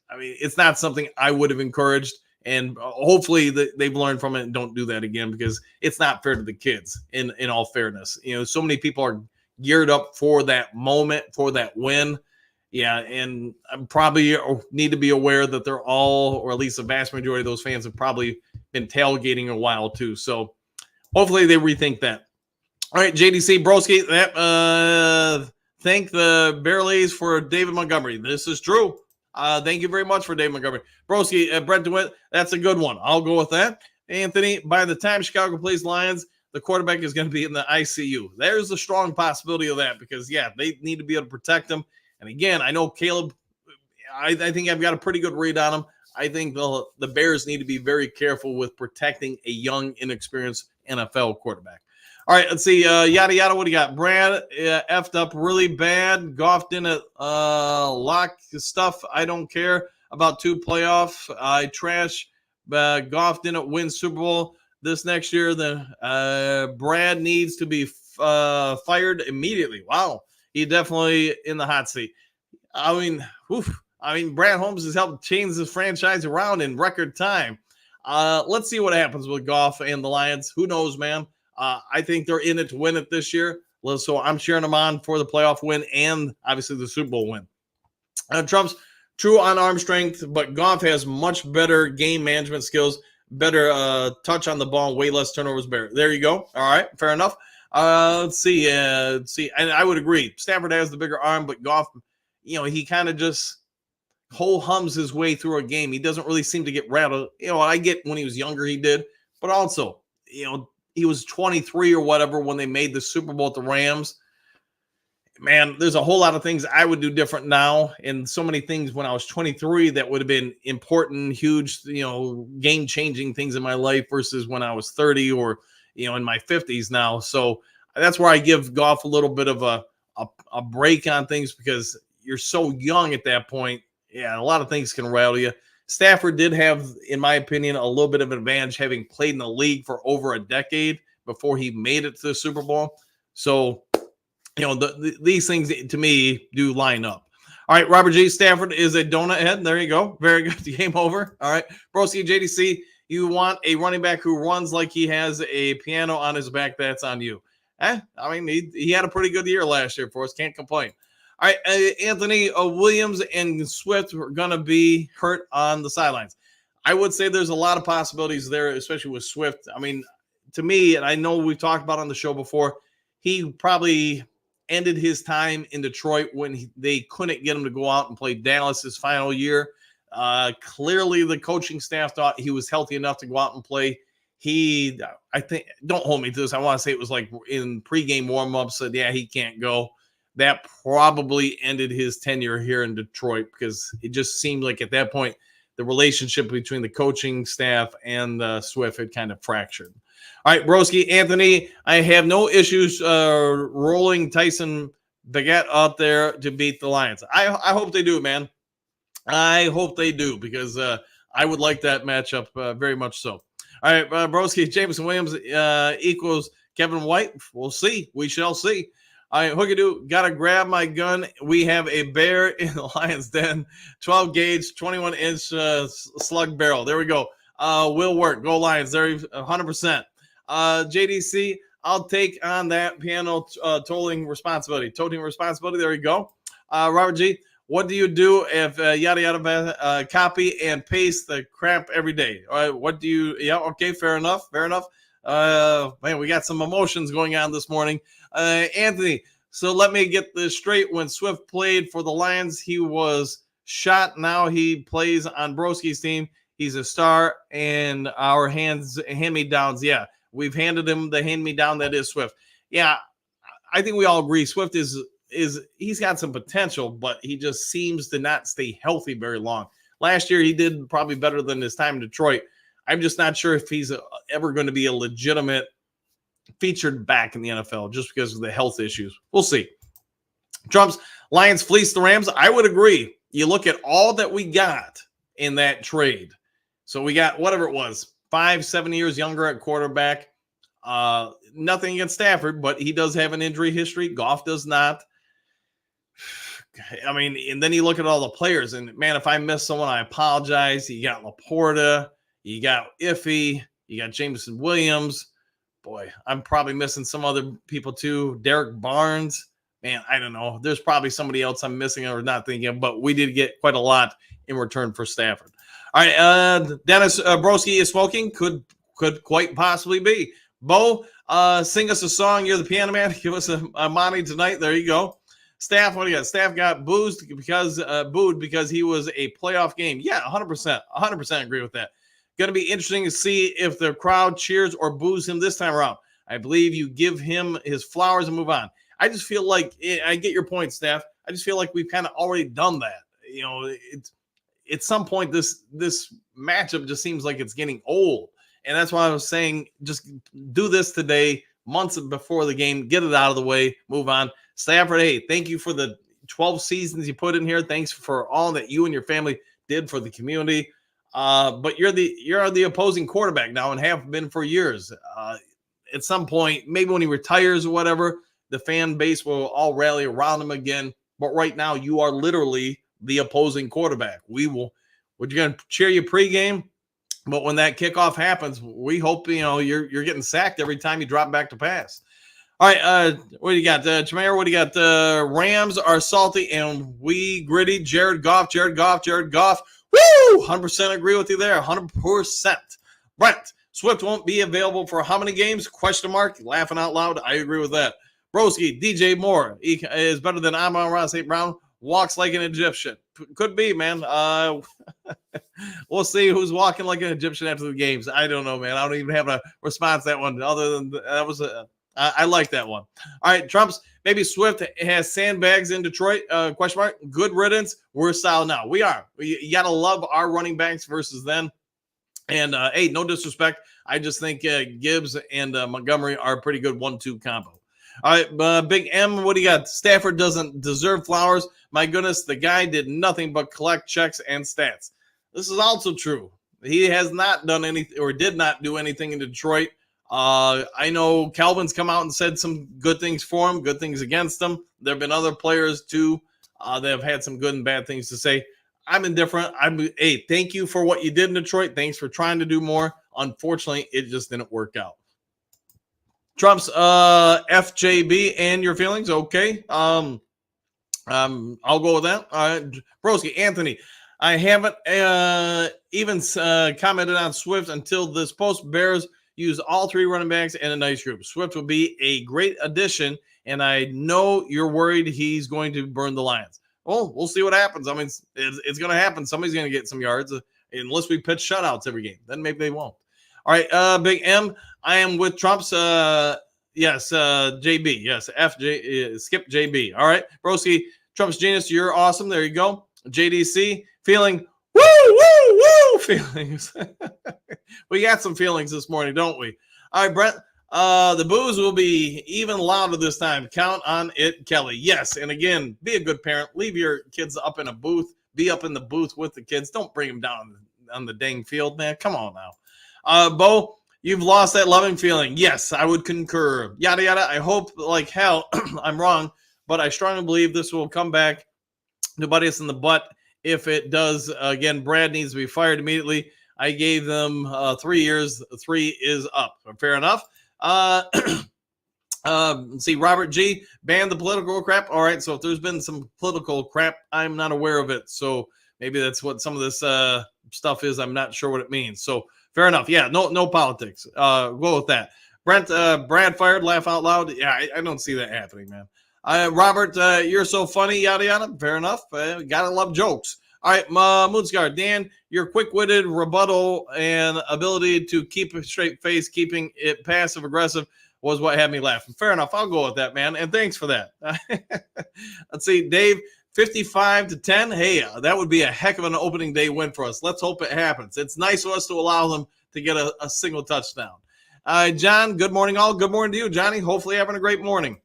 I mean, it's not something I would have encouraged, and hopefully they've learned from it and don't do that again, because it's not fair to the kids in all fairness. You know, so many people are geared up for that moment, for that win. Yeah, and I probably need to be aware that they're all, or at least the vast majority of those fans, have probably been tailgating a while too. So hopefully they rethink that. All right, JDC Broski, thank the Bearlays for David Montgomery. This is true. Thank you very much for David Montgomery. Broski, Brent DeWitt, that's a good one. I'll go with that. Anthony, by the time Chicago plays Lions, the quarterback is going to be in the ICU. There's a strong possibility of that because, yeah, they need to be able to protect him. And again, I know Caleb, I think I've got a pretty good read on him. I think the Bears need to be very careful with protecting a young, inexperienced NFL quarterback. All right, let's see. Yada, yada, what do you got? Brad effed up really bad. Goff didn't lock stuff. I don't care about 2 playoff. I trash. Goff didn't win Super Bowl this next year. Then Brad needs to be fired immediately. Wow. He definitely in the hot seat. I mean, Brad Holmes has helped change this franchise around in record time. Let's see what happens with Goff and the Lions. Who knows, man? I think they're in it to win it this year. So I'm cheering them on for the playoff win and obviously the Super Bowl win. Trump's true on arm strength, but Goff has much better game management skills, better touch on the ball, way less turnovers. There you go. All right, fair enough. Let's see. And I would agree. Stafford has the bigger arm, but Goff, you know, he kind of just hums his way through a game. He doesn't really seem to get rattled. You know, I get when he was younger, he did, but also, you know, he was 23 or whatever when they made the Super Bowl at the Rams. Man, there's a whole lot of things I would do different now, and so many things when I was 23 that would have been important, huge, you know, game-changing things in my life versus when I was 30 or, you know, in my 50s now. So that's where I give Goff a little bit of a break on things because you're so young at that point. Yeah, a lot of things can rattle you. Stafford did have, in my opinion, a little bit of an advantage having played in the league for over a decade before he made it to the Super Bowl. So, these things to me do line up. All right, Robert G. Stafford is a donut head. There you go. Very good. Game over. All right, Broski JDC, you want a running back who runs like he has a piano on his back. That's on you. I mean, he had a pretty good year last year for us. Can't complain. All right, Anthony Williams and Swift are going to be hurt on the sidelines. I would say there's a lot of possibilities there, especially with Swift. I mean, to me, and I know we've talked about on the show before, he probably ended his time in Detroit when they couldn't get him to go out and play Dallas his final year. Clearly, the coaching staff thought he was healthy enough to go out and play. I think, don't hold me to this. I want to say it was like in pregame warmups said, yeah, he can't go. That probably ended his tenure here in Detroit because it just seemed like at that point, the relationship between the coaching staff and Swift had kind of fractured. All right, Broski, Anthony, I have no issues rolling Tyson Baguette out there to beat the Lions. I hope they do, man. I hope they do because I would like that matchup very much so. All right, Broski, Jameson Williams equals Kevin White. We'll see. We shall see. All right, Hookadoo, got to grab my gun. We have a bear in the lion's den, 12 gauge, 21-inch slug barrel. There we go. Will work. Go Lions. There, 100%. JDC, I'll take on that piano toting responsibility. There you go. Robert G, what do you do if yada yada copy and paste the crap every day? All right, what do you? Yeah, okay, fair enough. Man, we got some emotions going on this morning. Anthony, so let me get this straight. When Swift played for the Lions, he was shot. Now he plays on Broski's team. He's a star, and our hand-me-downs. Yeah, we've handed him the hand-me-down that is Swift. Yeah, I think we all agree Swift is he's got some potential, but he just seems to not stay healthy very long. Last year, he did probably better than his time in Detroit. I'm just not sure if he's ever going to be a legitimate featured back in the NFL just because of the health issues. We'll see. Trump's Lions fleece the Rams. I would agree. You look at all that we got in that trade. So we got whatever it was, 5-7 years younger at quarterback. Nothing against Stafford, but he does have an injury history. Goff does not. I mean, and then you look at all the players, and man, if I miss someone, I apologize. You got Laporta, you got Iffy, you got Jameson Williams. Boy, I'm probably missing some other people too. Derek Barnes. Man, I don't know. There's probably somebody else I'm missing or not thinking of, but we did get quite a lot in return for Stafford. All right, Dennis Broski is smoking. Could quite possibly be. Bo, sing us a song. You're the piano man. Give us a Monty tonight. There you go. Staff, what do you got? Staff got booed because he was a playoff game. Yeah, 100% agree with that. Going to be interesting to see if the crowd cheers or boos him this time around. I believe you give him his flowers and move on. I just feel like I get your point, Steph. I just feel like we've kind of already done that. You know, it's at some point this matchup just seems like it's getting old, and that's why I was saying just do this today, months before the game, get it out of the way, move on. Stafford, hey, thank you for the 12 seasons you put in here. Thanks for all that you and your family did for the community. But you're the opposing quarterback now and have been for years. At some point, maybe when he retires or whatever, the fan base will all rally around him again. But right now, you are literally the opposing quarterback. We're going to cheer you pregame, but when that kickoff happens, we hope you're getting sacked every time you drop back to pass. All right, what do you got, Chimera? What do you got? Rams are salty and we gritty. Jared Goff. Woo! 100% agree with you there. 100%. Brent, Swift won't be available for how many games? Question mark. Laughing out loud. I agree with that. Broski, DJ Moore he is better than Amon-Ra St. Brown. Walks like an Egyptian. Could be, man. We'll see who's walking like an Egyptian after the games. I don't know, man. I don't even have a response to that one. Other than that was I like that one. All right, Trump's maybe Swift has sandbags in Detroit. Question mark. Good riddance. We're solid now. We are. You gotta love our running backs versus them. And hey, no disrespect. I just think Gibbs and Montgomery are a pretty good 1-2 combo. All right, Big M, what do you got? Stafford doesn't deserve flowers. My goodness, the guy did nothing but collect checks and stats. This is also true. He has not done anything or did not do anything in Detroit. I know Calvin's come out and said some good things for him, good things against him. There have been other players too that have had some good and bad things to say. I'm indifferent. Hey, thank you for what you did in Detroit. Thanks for trying to do more. Unfortunately, it just didn't work out. Trump's FJB and your feelings. Okay. I'll go with that. Broski, Anthony, I haven't even commented on Swift until this post. Bears use all three running backs and a nice group. Swift will be a great addition, and I know you're worried he's going to burn the Lions. Well, we'll see what happens. I mean, it's going to happen. Somebody's going to get some yards unless we pitch shutouts every game. Then maybe they won't. All right, Big M, I am with Trump's, yes, JB, yes, FJ, skip JB. All right, Broski, Trump's genius, you're awesome. There you go. JDC, feeling, woo, feelings. We got some feelings this morning, don't we? All right, Brent, the boos will be even louder this time. Count on it, Kelly. Yes, and again, be a good parent. Leave your kids up in a booth. Be up in the booth with the kids. Don't bring them down on the dang field, man. Come on now. Bo, you've lost that loving feeling. Yes, I would concur. Yada, yada. I hope like hell I'm wrong, but I strongly believe this will come back to bite us in the butt. If it does, again, Brad needs to be fired immediately. I gave them 3 years. 3 is up. Fair enough. See, Robert G, ban the political crap. All right, so if there's been some political crap, I'm not aware of it. So maybe that's what some of this stuff is. I'm not sure what it means. So fair enough. Yeah, no politics. Go with that. Brent, Brad fired, laugh out loud. Yeah, I don't see that happening, man. Robert, you're so funny, yada, yada. Fair enough. Gotta love jokes. All right, Moonscar, Dan, your quick-witted rebuttal and ability to keep a straight face, keeping it passive-aggressive was what had me laughing. Fair enough. I'll go with that, man. And thanks for that. Let's see, Dave, 55-10. Hey, that would be a heck of an opening day win for us. Let's hope it happens. It's nice of us to allow them to get a single touchdown. John, good morning, all. Good morning to you, Johnny. Hopefully having a great morning.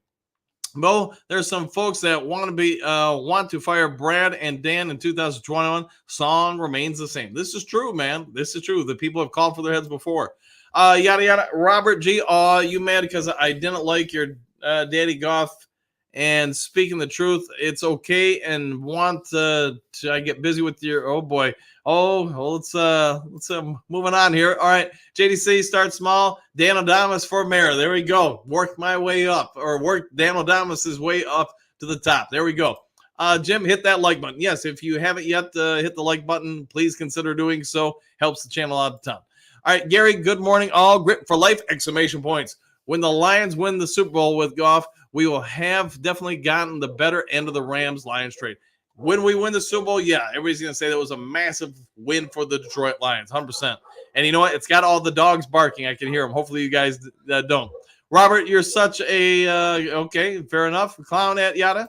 Bo, there's some folks that want to fire Brad and Dan in 2021. Song remains the same. This is true, man. This is true. The people have called for their heads before. Yada, yada. Robert G, you mad because I didn't like your daddy Goff and speaking the truth. It's okay and want to I get busy with your, oh boy. Let's moving on here. All right, JDC, start small. Dan Adamas for mayor. There we go. Work my way up, or work Dan Adamas's way up to the top. There we go. Jim, hit that like button. Yes, if you haven't yet hit the like button, please consider doing so. Helps the channel out a ton. All right, Gary, good morning. All grit for life, exclamation points. When the Lions win the Super Bowl with Goff, we will have definitely gotten the better end of the Rams-Lions trade. When we win the Super Bowl, yeah, everybody's going to say that was a massive win for the Detroit Lions, 100%. And you know what? It's got all the dogs barking. I can hear them. Hopefully you guys don't. Robert, you're such a, okay, fair enough. Clown at yada.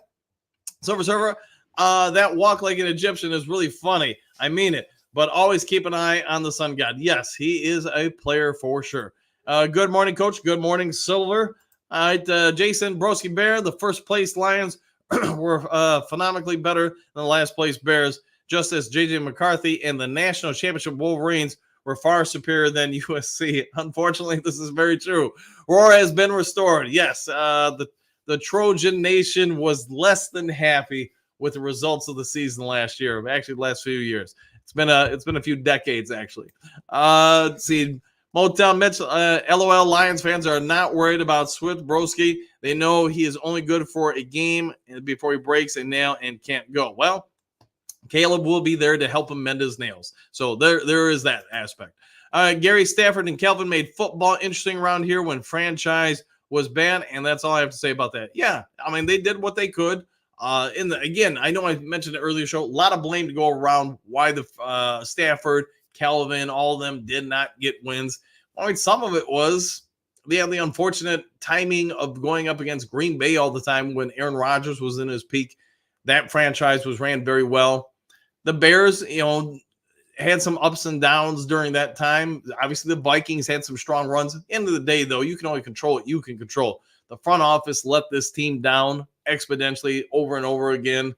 Silver Server, that walk like an Egyptian is really funny. I mean it. But always keep an eye on the sun god. Yes, he is a player for sure. Good morning, Coach. Good morning, Silver. All right, Jason Broski Bear, the first place Lions were phenomenally better than the last place Bears, just as J.J. McCarthy and the National Championship Wolverines were far superior than USC. Unfortunately, this is very true. Roar has been restored. Yes, the Trojan Nation was less than happy with the results of the season last year, actually the last few years. It's been a few decades, actually. Let's see. Motown Mitch, LOL Lions fans are not worried about Swift Broski. They know he is only good for a game before he breaks a nail and can't go. Well, Caleb will be there to help him mend his nails. So there is that aspect. Gary, Stafford, and Kelvin made football interesting around here when franchise was bad, and that's all I have to say about that. Yeah, I mean, they did what they could. Again, I know I mentioned it earlier show, a lot of blame to go around why the Stafford, Calvin, all of them did not get wins. I mean, some of it was they had the unfortunate timing of going up against Green Bay all the time when Aaron Rodgers was in his peak. That franchise was ran very well. The Bears, had some ups and downs during that time. Obviously, the Vikings had some strong runs. At the end of the day, though, you can only control what you can control. the front office let this team down exponentially over and over again.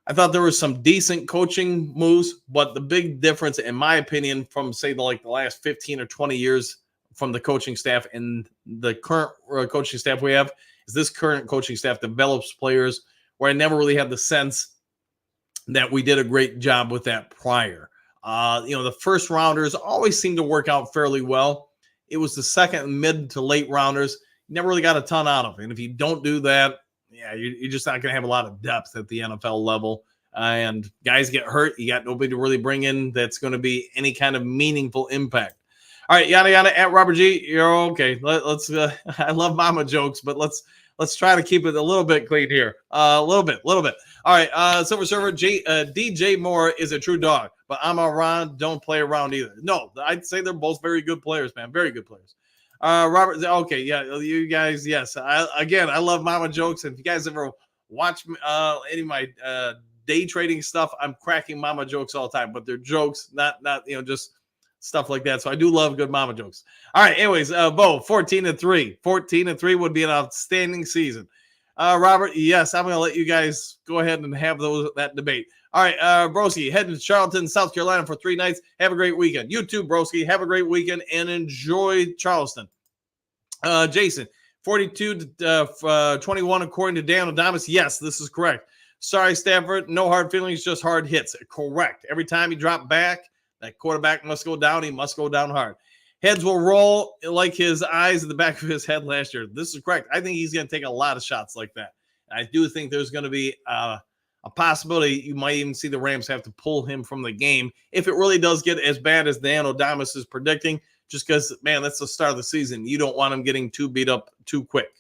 I thought there were some decent coaching moves, but the big difference, in my opinion, from say the last 15 or 20 years from the coaching staff and the current coaching staff we have is this current coaching staff develops players where I never really had the sense that we did a great job with that prior. The first rounders always seemed to work out fairly well. It was the second mid to late rounders you never really got a ton out of. And if you don't do that, yeah, you're just not going to have a lot of depth at the NFL level. And guys get hurt. You got nobody to really bring in that's going to be any kind of meaningful impact. All right, yada yada at Robert G. You're okay. Let's. I love mama jokes, but let's try to keep it a little bit clean here. A little bit. All right. Silver Server DJ Moore is a true dog, but I'm around. Don't play around either. No, I'd say they're both very good players, man. Very good players. Robert. Okay, yeah, you guys. Yes. I love mama jokes. And if you guys ever watch any of my day trading stuff, I'm cracking mama jokes all the time, but they're jokes, not just stuff like that. So I do love good mama jokes. All right. Anyways, Bo, 14-3. 14-3 would be an outstanding season. Robert, yes, I'm going to let you guys go ahead and have that debate. All right, Broski, heading to Charleston, South Carolina for 3 nights. Have a great weekend. You too, Broski. Have a great weekend and enjoy Charleston. Jason, 42-21 according to Dan Adamas. Yes, this is correct. Sorry, Stafford. No hard feelings, just hard hits. Correct. Every time you drop back, that quarterback must go down. He must go down hard. Heads will roll like his eyes in the back of his head last year. This is correct. I think he's going to take a lot of shots like that. I do think there's going to be a possibility you might even see the Rams have to pull him from the game if it really does get as bad as Dan Adamas is predicting, just because, man, that's the start of the season. You don't want him getting too beat up too quick.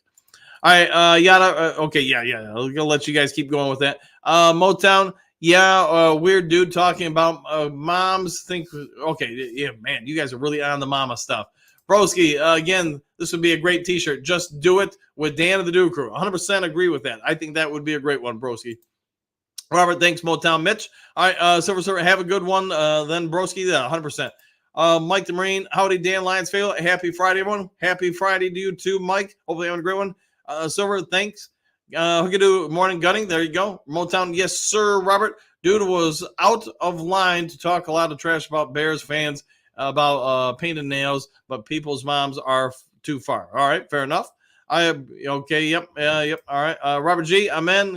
All right, Yada. Okay, yeah. I'm going to let you guys keep going with that. Motown. Yeah, weird dude talking about moms think. Okay, yeah, man, you guys are really on the mama stuff. Broski, again, this would be a great T-shirt. Just do it with Dan of the Do Crew. 100% agree with that. I think that would be a great one, Broski. Robert, thanks, Motown Mitch. All right, Silver, have a good one. Then Broski, yeah, 100%. Mike the Marine, howdy, Dan Lions Fail. Happy Friday, everyone. Happy Friday to you too, Mike. Hopefully, you're having a great one. Silver, thanks. Hookadoo Morning Gunning. There you go. Motown. Yes, sir, Robert. Dude was out of line to talk a lot of trash about Bears fans, about painted nails, but people's moms are too far. All right, fair enough. Okay, yep. All right. Robert G, amen.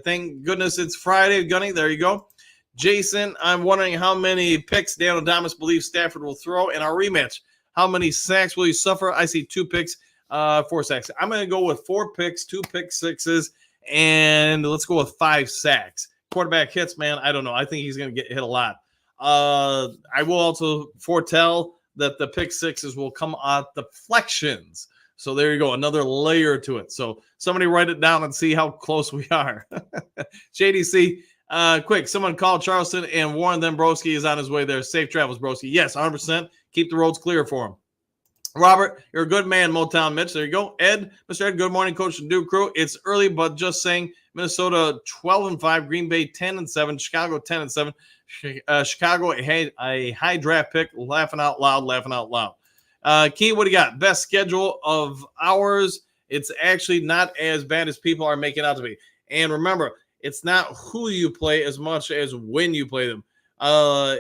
Thank goodness it's Friday. Gunning. There you go. Jason, I'm wondering how many picks Dan Adamas believes Stafford will throw in our rematch. How many sacks will he suffer? I see 2 picks. 4 sacks. I'm going to go with 4 picks, 2 pick sixes, and let's go with 5 sacks. Quarterback hits, man. I don't know. I think he's going to get hit a lot. I will also foretell that the pick sixes will come on deflections. So there you go. Another layer to it. So somebody write it down and see how close we are. JDC, quick. Someone call Charleston and warn them Broski is on his way there. Safe travels, Broski. Yes, 100%. Keep the roads clear for him. Robert, you're a good man, Motown Mitch. There you go. Ed, Mr. Ed, good morning, Coach and Duke Crew. It's early, but just saying Minnesota 12-5, Green Bay 10-7, Chicago 10-7. Chicago a high draft pick. Laughing out loud. Key, what do you got? Best schedule of ours. It's actually not as bad as people are making out to be. And remember, it's not who you play as much as when you play them.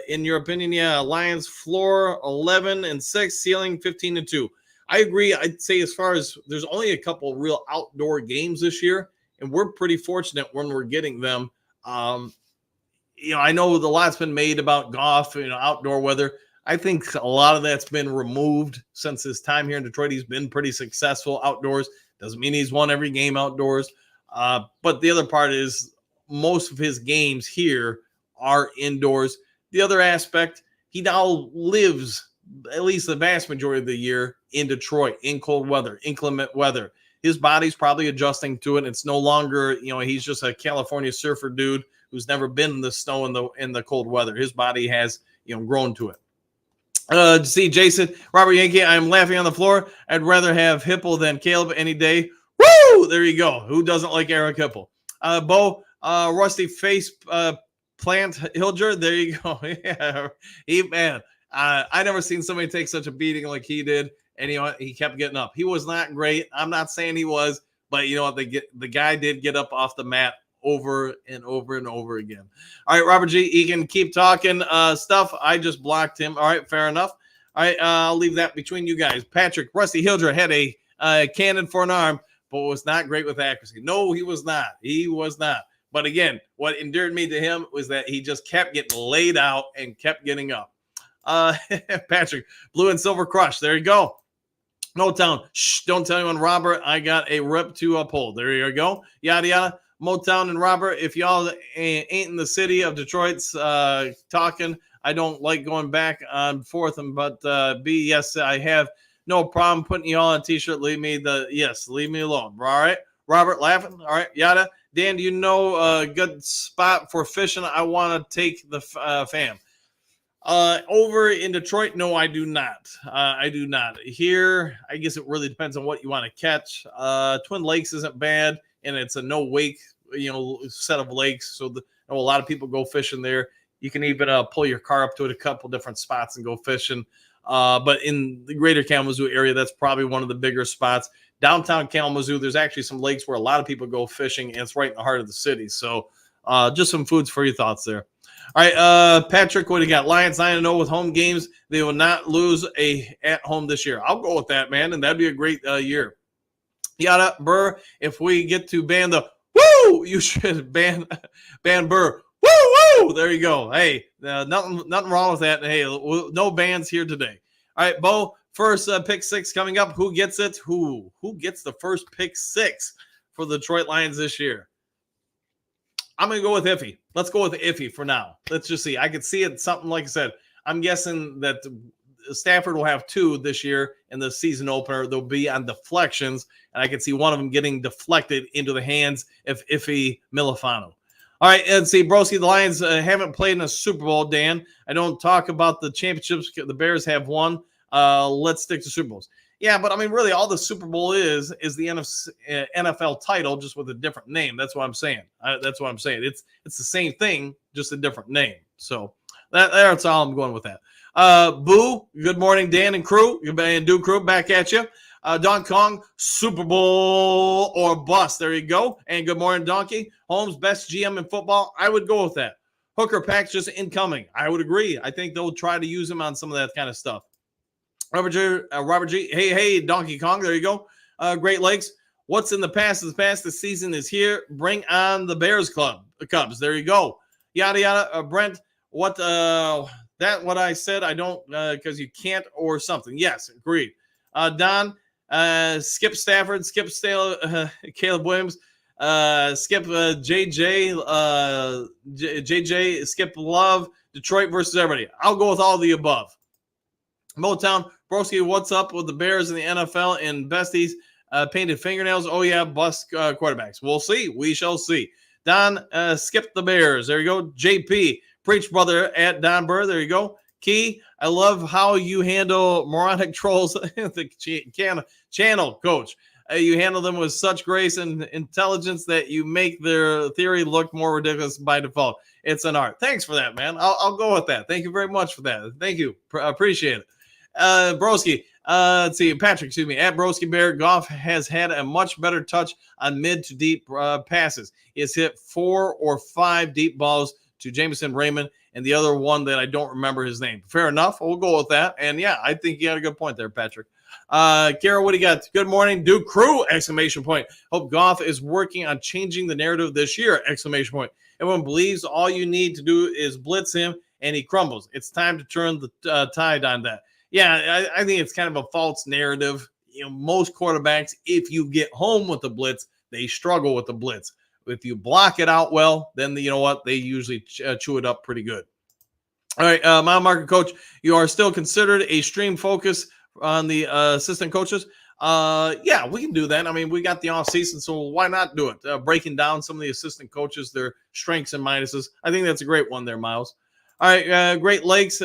In your opinion, yeah, Lions floor 11-6, ceiling 15-2. I agree. I'd say as far as there's only a couple real outdoor games this year, and we're pretty fortunate when we're getting them. I know the lot's been made about Goff, outdoor weather. I think a lot of that's been removed since his time here in Detroit. He's been pretty successful outdoors. Doesn't mean he's won every game outdoors. But the other part is most of his games here are indoors. The other aspect, he now lives at least the vast majority of the year in Detroit, in cold weather, inclement weather. His body's probably adjusting to it. It's no longer, he's just a California surfer dude who's never been in the snow in the cold weather. His body has, grown to it. See, Jason, Robert Yankee, I'm laughing on the floor. I'd rather have Hipple than Caleb any day. Woo! There you go. Who doesn't like Eric Hipple? Bo, Rusty Face Plant Hilger, there you go. Yeah, I never seen somebody take such a beating like he did, And you know what? He kept getting up. He was not great. I'm not saying he was, but you know what? The guy did get up off the mat over and over and over again. All right, Robert G. You can keep talking stuff. I just blocked him. All right, fair enough. All right, I'll leave that between you guys. Patrick, Rusty Hildra had a cannon for an arm, but was not great with accuracy. No, he was not. He was not. But again, what endeared me to him was that he just kept getting laid out and kept getting up. Patrick, Blue and Silver Crush. There you go. Motown. Shh, don't tell anyone, Robert. I got a rep to uphold. There you go. Yada, yada. Motown and Robert, if y'all ain't in the city of Detroit's talking, I don't like going back and forth. But B, yes, I have no problem putting y'all on a t-shirt. Leave me alone. All right. Robert laughing. All right. Yada. Dan, do you know a good spot for fishing? I want to take the fam. Over in Detroit, no, I do not. I do not. Here, I guess it really depends on what you want to catch. Twin Lakes isn't bad, and it's a no wake, set of lakes. So a lot of people go fishing there. You can even pull your car up to it a couple different spots and go fishing. But in the greater Kalamazoo area, that's probably one of the bigger spots. Downtown Kalamazoo, there's actually some lakes where a lot of people go fishing, and it's right in the heart of the city. So just some foods for your thoughts there. All right, Patrick, what do you got? Lions 9-0 with home games. They will not lose at home this year. I'll go with that, man, and that'd be a great year. Yada, Burr, if we get to ban the woo, you should ban Burr. Woo, woo, there you go. Hey, nothing wrong with that. Hey, no bans here today. All right, Bo, first pick six coming up. Who gets it? Who gets the first pick six for the Detroit Lions this year? I'm going to go with Iffy. Let's go with Iffy for now. Let's just see. I could see it something like I said. I'm guessing that Stafford will have 2 this year in the season opener. They'll be on deflections, and I could see one of them getting deflected into the hands of Iffy Milifano. All right, let's see. Broski, the Lions haven't played in a Super Bowl, Dan. I don't talk about the championships the Bears have won. Let's stick to Super Bowls. Yeah, but I mean, really, all the Super Bowl is the NFL title, just with a different name. That's what I'm saying. It's the same thing, just a different name. So that's all I'm going with that. Boo, good morning, Dan and crew. And Do crew, back at you. Don Kong, Super Bowl or bust. There you go. And good morning, Donkey. Holmes, best GM in football. I would go with that. Hooker Pack's just incoming. I would agree. I think they'll try to use him on some of that kind of stuff. Robert G. Hey, Donkey Kong. There you go. Great Lakes. What's in the past is past. The season is here. Bring on the Bears Cubs. There you go. Yada, yada. Brent, what I said, I don't, because you can't or something. Yes, agreed. Don, skip Stafford, skip Caleb Williams, skip JJ, skip Love, Detroit versus everybody. I'll go with all the above. Motown, Broski, what's up with the Bears in the NFL and besties? Painted fingernails. Oh, yeah, bust quarterbacks. We'll see. We shall see. Don, skip the Bears. There you go. JP, preach brother at Don Burr. There you go. Key, I love how you handle moronic trolls. The channel, coach. You handle them with such grace and intelligence that you make their theory look more ridiculous by default. It's an art. Thanks for that, man. I'll go with that. Thank you very much for that. Thank you. Appreciate it. Broski, let's see, Patrick, excuse me, at Broski Bear, Goff has had a much better touch on mid to deep passes. He has hit 4 or 5 deep balls to Jameson Raymond and the other one that I don't remember his name. Fair enough. We'll go with that. And yeah, I think you had a good point there, Patrick. Kara, what do you got? Good morning, Duke Crew! Exclamation point. Hope Goff is working on changing the narrative this year! Exclamation point. Everyone believes all you need to do is blitz him and he crumbles. It's time to turn the tide on that. Yeah, I think it's kind of a false narrative. Most quarterbacks, if you get home with the blitz, they struggle with the blitz. If you block it out well, then you know what? They usually chew it up pretty good. All right, Mile Market Coach, you are still considered a stream focus on the assistant coaches. Yeah, we can do that. I mean, we got the offseason, so why not do it? Breaking down some of the assistant coaches, their strengths and minuses. I think that's a great one there, Miles. All right, Great Lakes,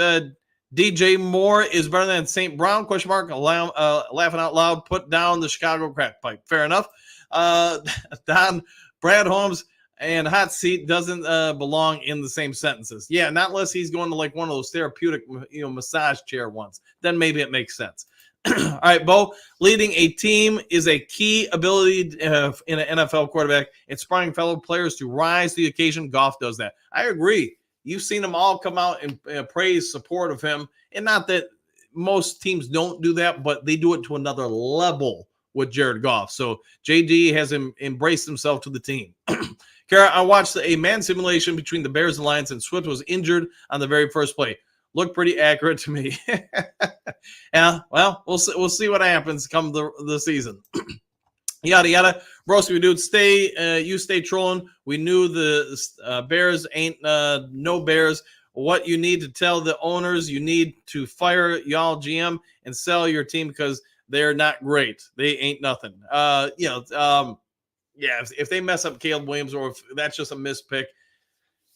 DJ Moore is better than St. Brown, question mark, laughing out loud, put down the Chicago crack pipe. Fair enough. Don, Brad Holmes and hot seat doesn't belong in the same sentences. Yeah, not unless he's going to like one of those therapeutic, massage chair ones. Then maybe it makes sense. All right, Bo, leading a team is a key ability in an NFL quarterback. Inspiring fellow players to rise to the occasion. Goff does that. I agree. You've seen them all come out and praise support of him. And not that most teams don't do that, but they do it to another level with Jared Goff. So JD has embraced himself to the team. Kara, I watched a man simulation between the Bears and Lions, and Swift was injured on the very first play. Looked pretty accurate to me. Yeah, well, we'll see what happens come the season. Yada yada. Broski, dude, you stay trolling. We knew the Bears ain't no Bears. What you need to tell the owners, you need to fire y'all GM and sell your team because they're not great. They ain't nothing. If they mess up Caleb Williams or if that's just a mispick,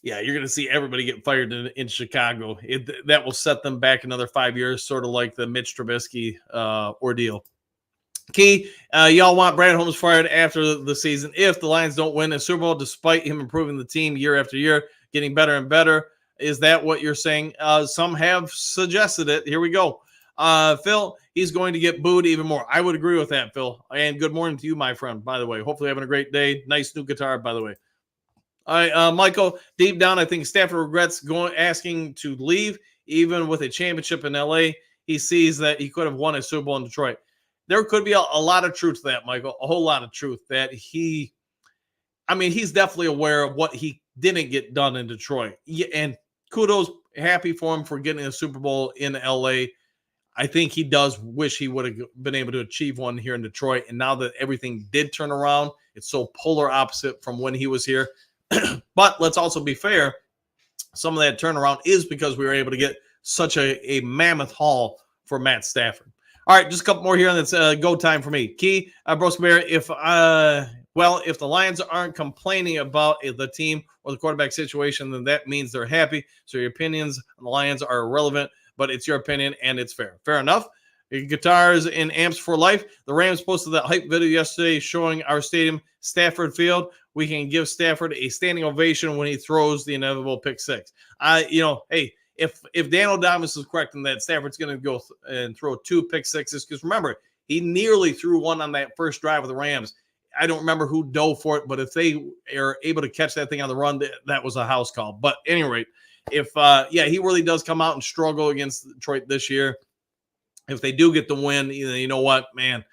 yeah, you're going to see everybody get fired in Chicago. That will set them back another 5 years, sort of like the Mitch Trubisky ordeal. Key, y'all want Brad Holmes fired after the season if the Lions don't win a Super Bowl, despite him improving the team year after year, getting better and better. Is that what you're saying? Some have suggested it. Here we go. Phil, he's going to get booed even more. I would agree with that, Phil. And good morning to you, my friend, by the way. Hopefully having a great day. Nice new guitar, by the way. All right, Michael, deep down, I think Stafford regrets asking to leave, even with a championship in L.A. He sees that he could have won a Super Bowl in Detroit. There could be a lot of truth to that, Michael, a whole lot of truth that he's definitely aware of what he didn't get done in Detroit. And kudos, happy for him for getting a Super Bowl in L.A. I think he does wish he would have been able to achieve one here in Detroit. And now that everything did turn around, it's so polar opposite from when he was here. But let's also be fair. Some of that turnaround is because we were able to get such a mammoth haul for Matt Stafford. All right, just a couple more here, and it's go time for me. Key, Broski Bear, if the Lions aren't complaining about the team or the quarterback situation, then that means they're happy. So your opinions on the Lions are irrelevant, but it's your opinion, and it's fair. Fair enough. Guitars and amps for life. The Rams posted that hype video yesterday showing our stadium, Stafford Field. We can give Stafford a standing ovation when he throws the inevitable pick six. Hey, if Dan O'Donis is correct in that Stafford's going to go and throw 2 pick sixes, because remember, he nearly threw one on that first drive of the Rams. I don't remember who dove for it, but if they are able to catch that thing on the run, that was a house call. But at any rate, if he really does come out and struggle against Detroit this year, if they do get the win, you know what, man,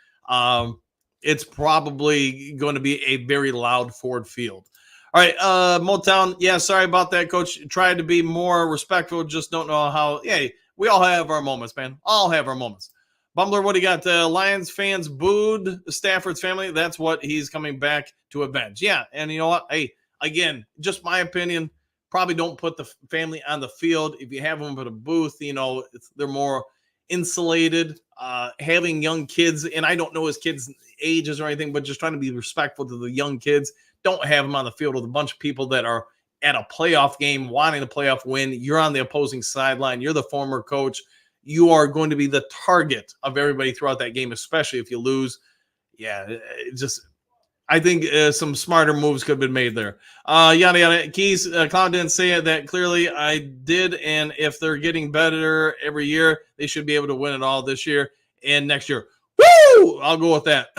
it's probably going to be a very loud Ford Field. All right, Motown, yeah, sorry about that, Coach. Tried to be more respectful, just don't know how. Yeah, we all have our moments, man. All have our moments. Bumbler, what do you got? Lions fans booed Stafford's family. That's what he's coming back to avenge. Yeah, and you know what? Hey, again, just my opinion, probably don't put the family on the field. If you have them at a booth, they're more insulated. Having young kids, and I don't know his kids' ages or anything, but just trying to be respectful to the young kids. Don't have them on the field with a bunch of people that are at a playoff game wanting a playoff win. You're on the opposing sideline. You're the former coach. You are going to be the target of everybody throughout that game, especially if you lose. Yeah, I think some smarter moves could have been made there. Yada, yada. Keys, Clown didn't say it that clearly. I did, and if they're getting better every year, they should be able to win it all this year and next year. Woo! I'll go with that.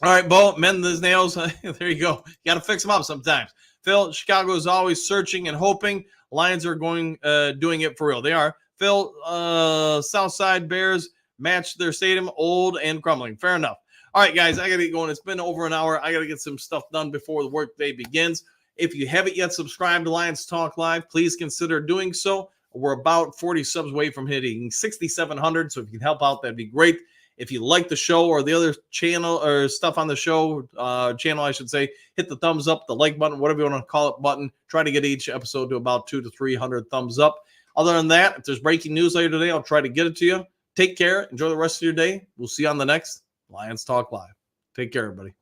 All right, Bo, mend his nails. There you go. You got to fix them up sometimes. Phil, Chicago is always searching and hoping. Lions are doing it for real. They are. Phil, Southside Bears match their stadium, old and crumbling. Fair enough. All right, guys, I got to get going. It's been over an hour. I got to get some stuff done before the workday begins. If you haven't yet subscribed to Lions Talk Live, please consider doing so. We're about 40 subs away from hitting 6,700, so if you can help out, that'd be great. If you like the show or the other channel or stuff on the show, channel, I should say, hit the thumbs up, the like button, whatever you want to call it button. Try to get each episode to about 200 to 300 thumbs up. Other than that, if there's breaking news later today, I'll try to get it to you. Take care. Enjoy the rest of your day. We'll see you on the next Lions Talk Live. Take care, everybody.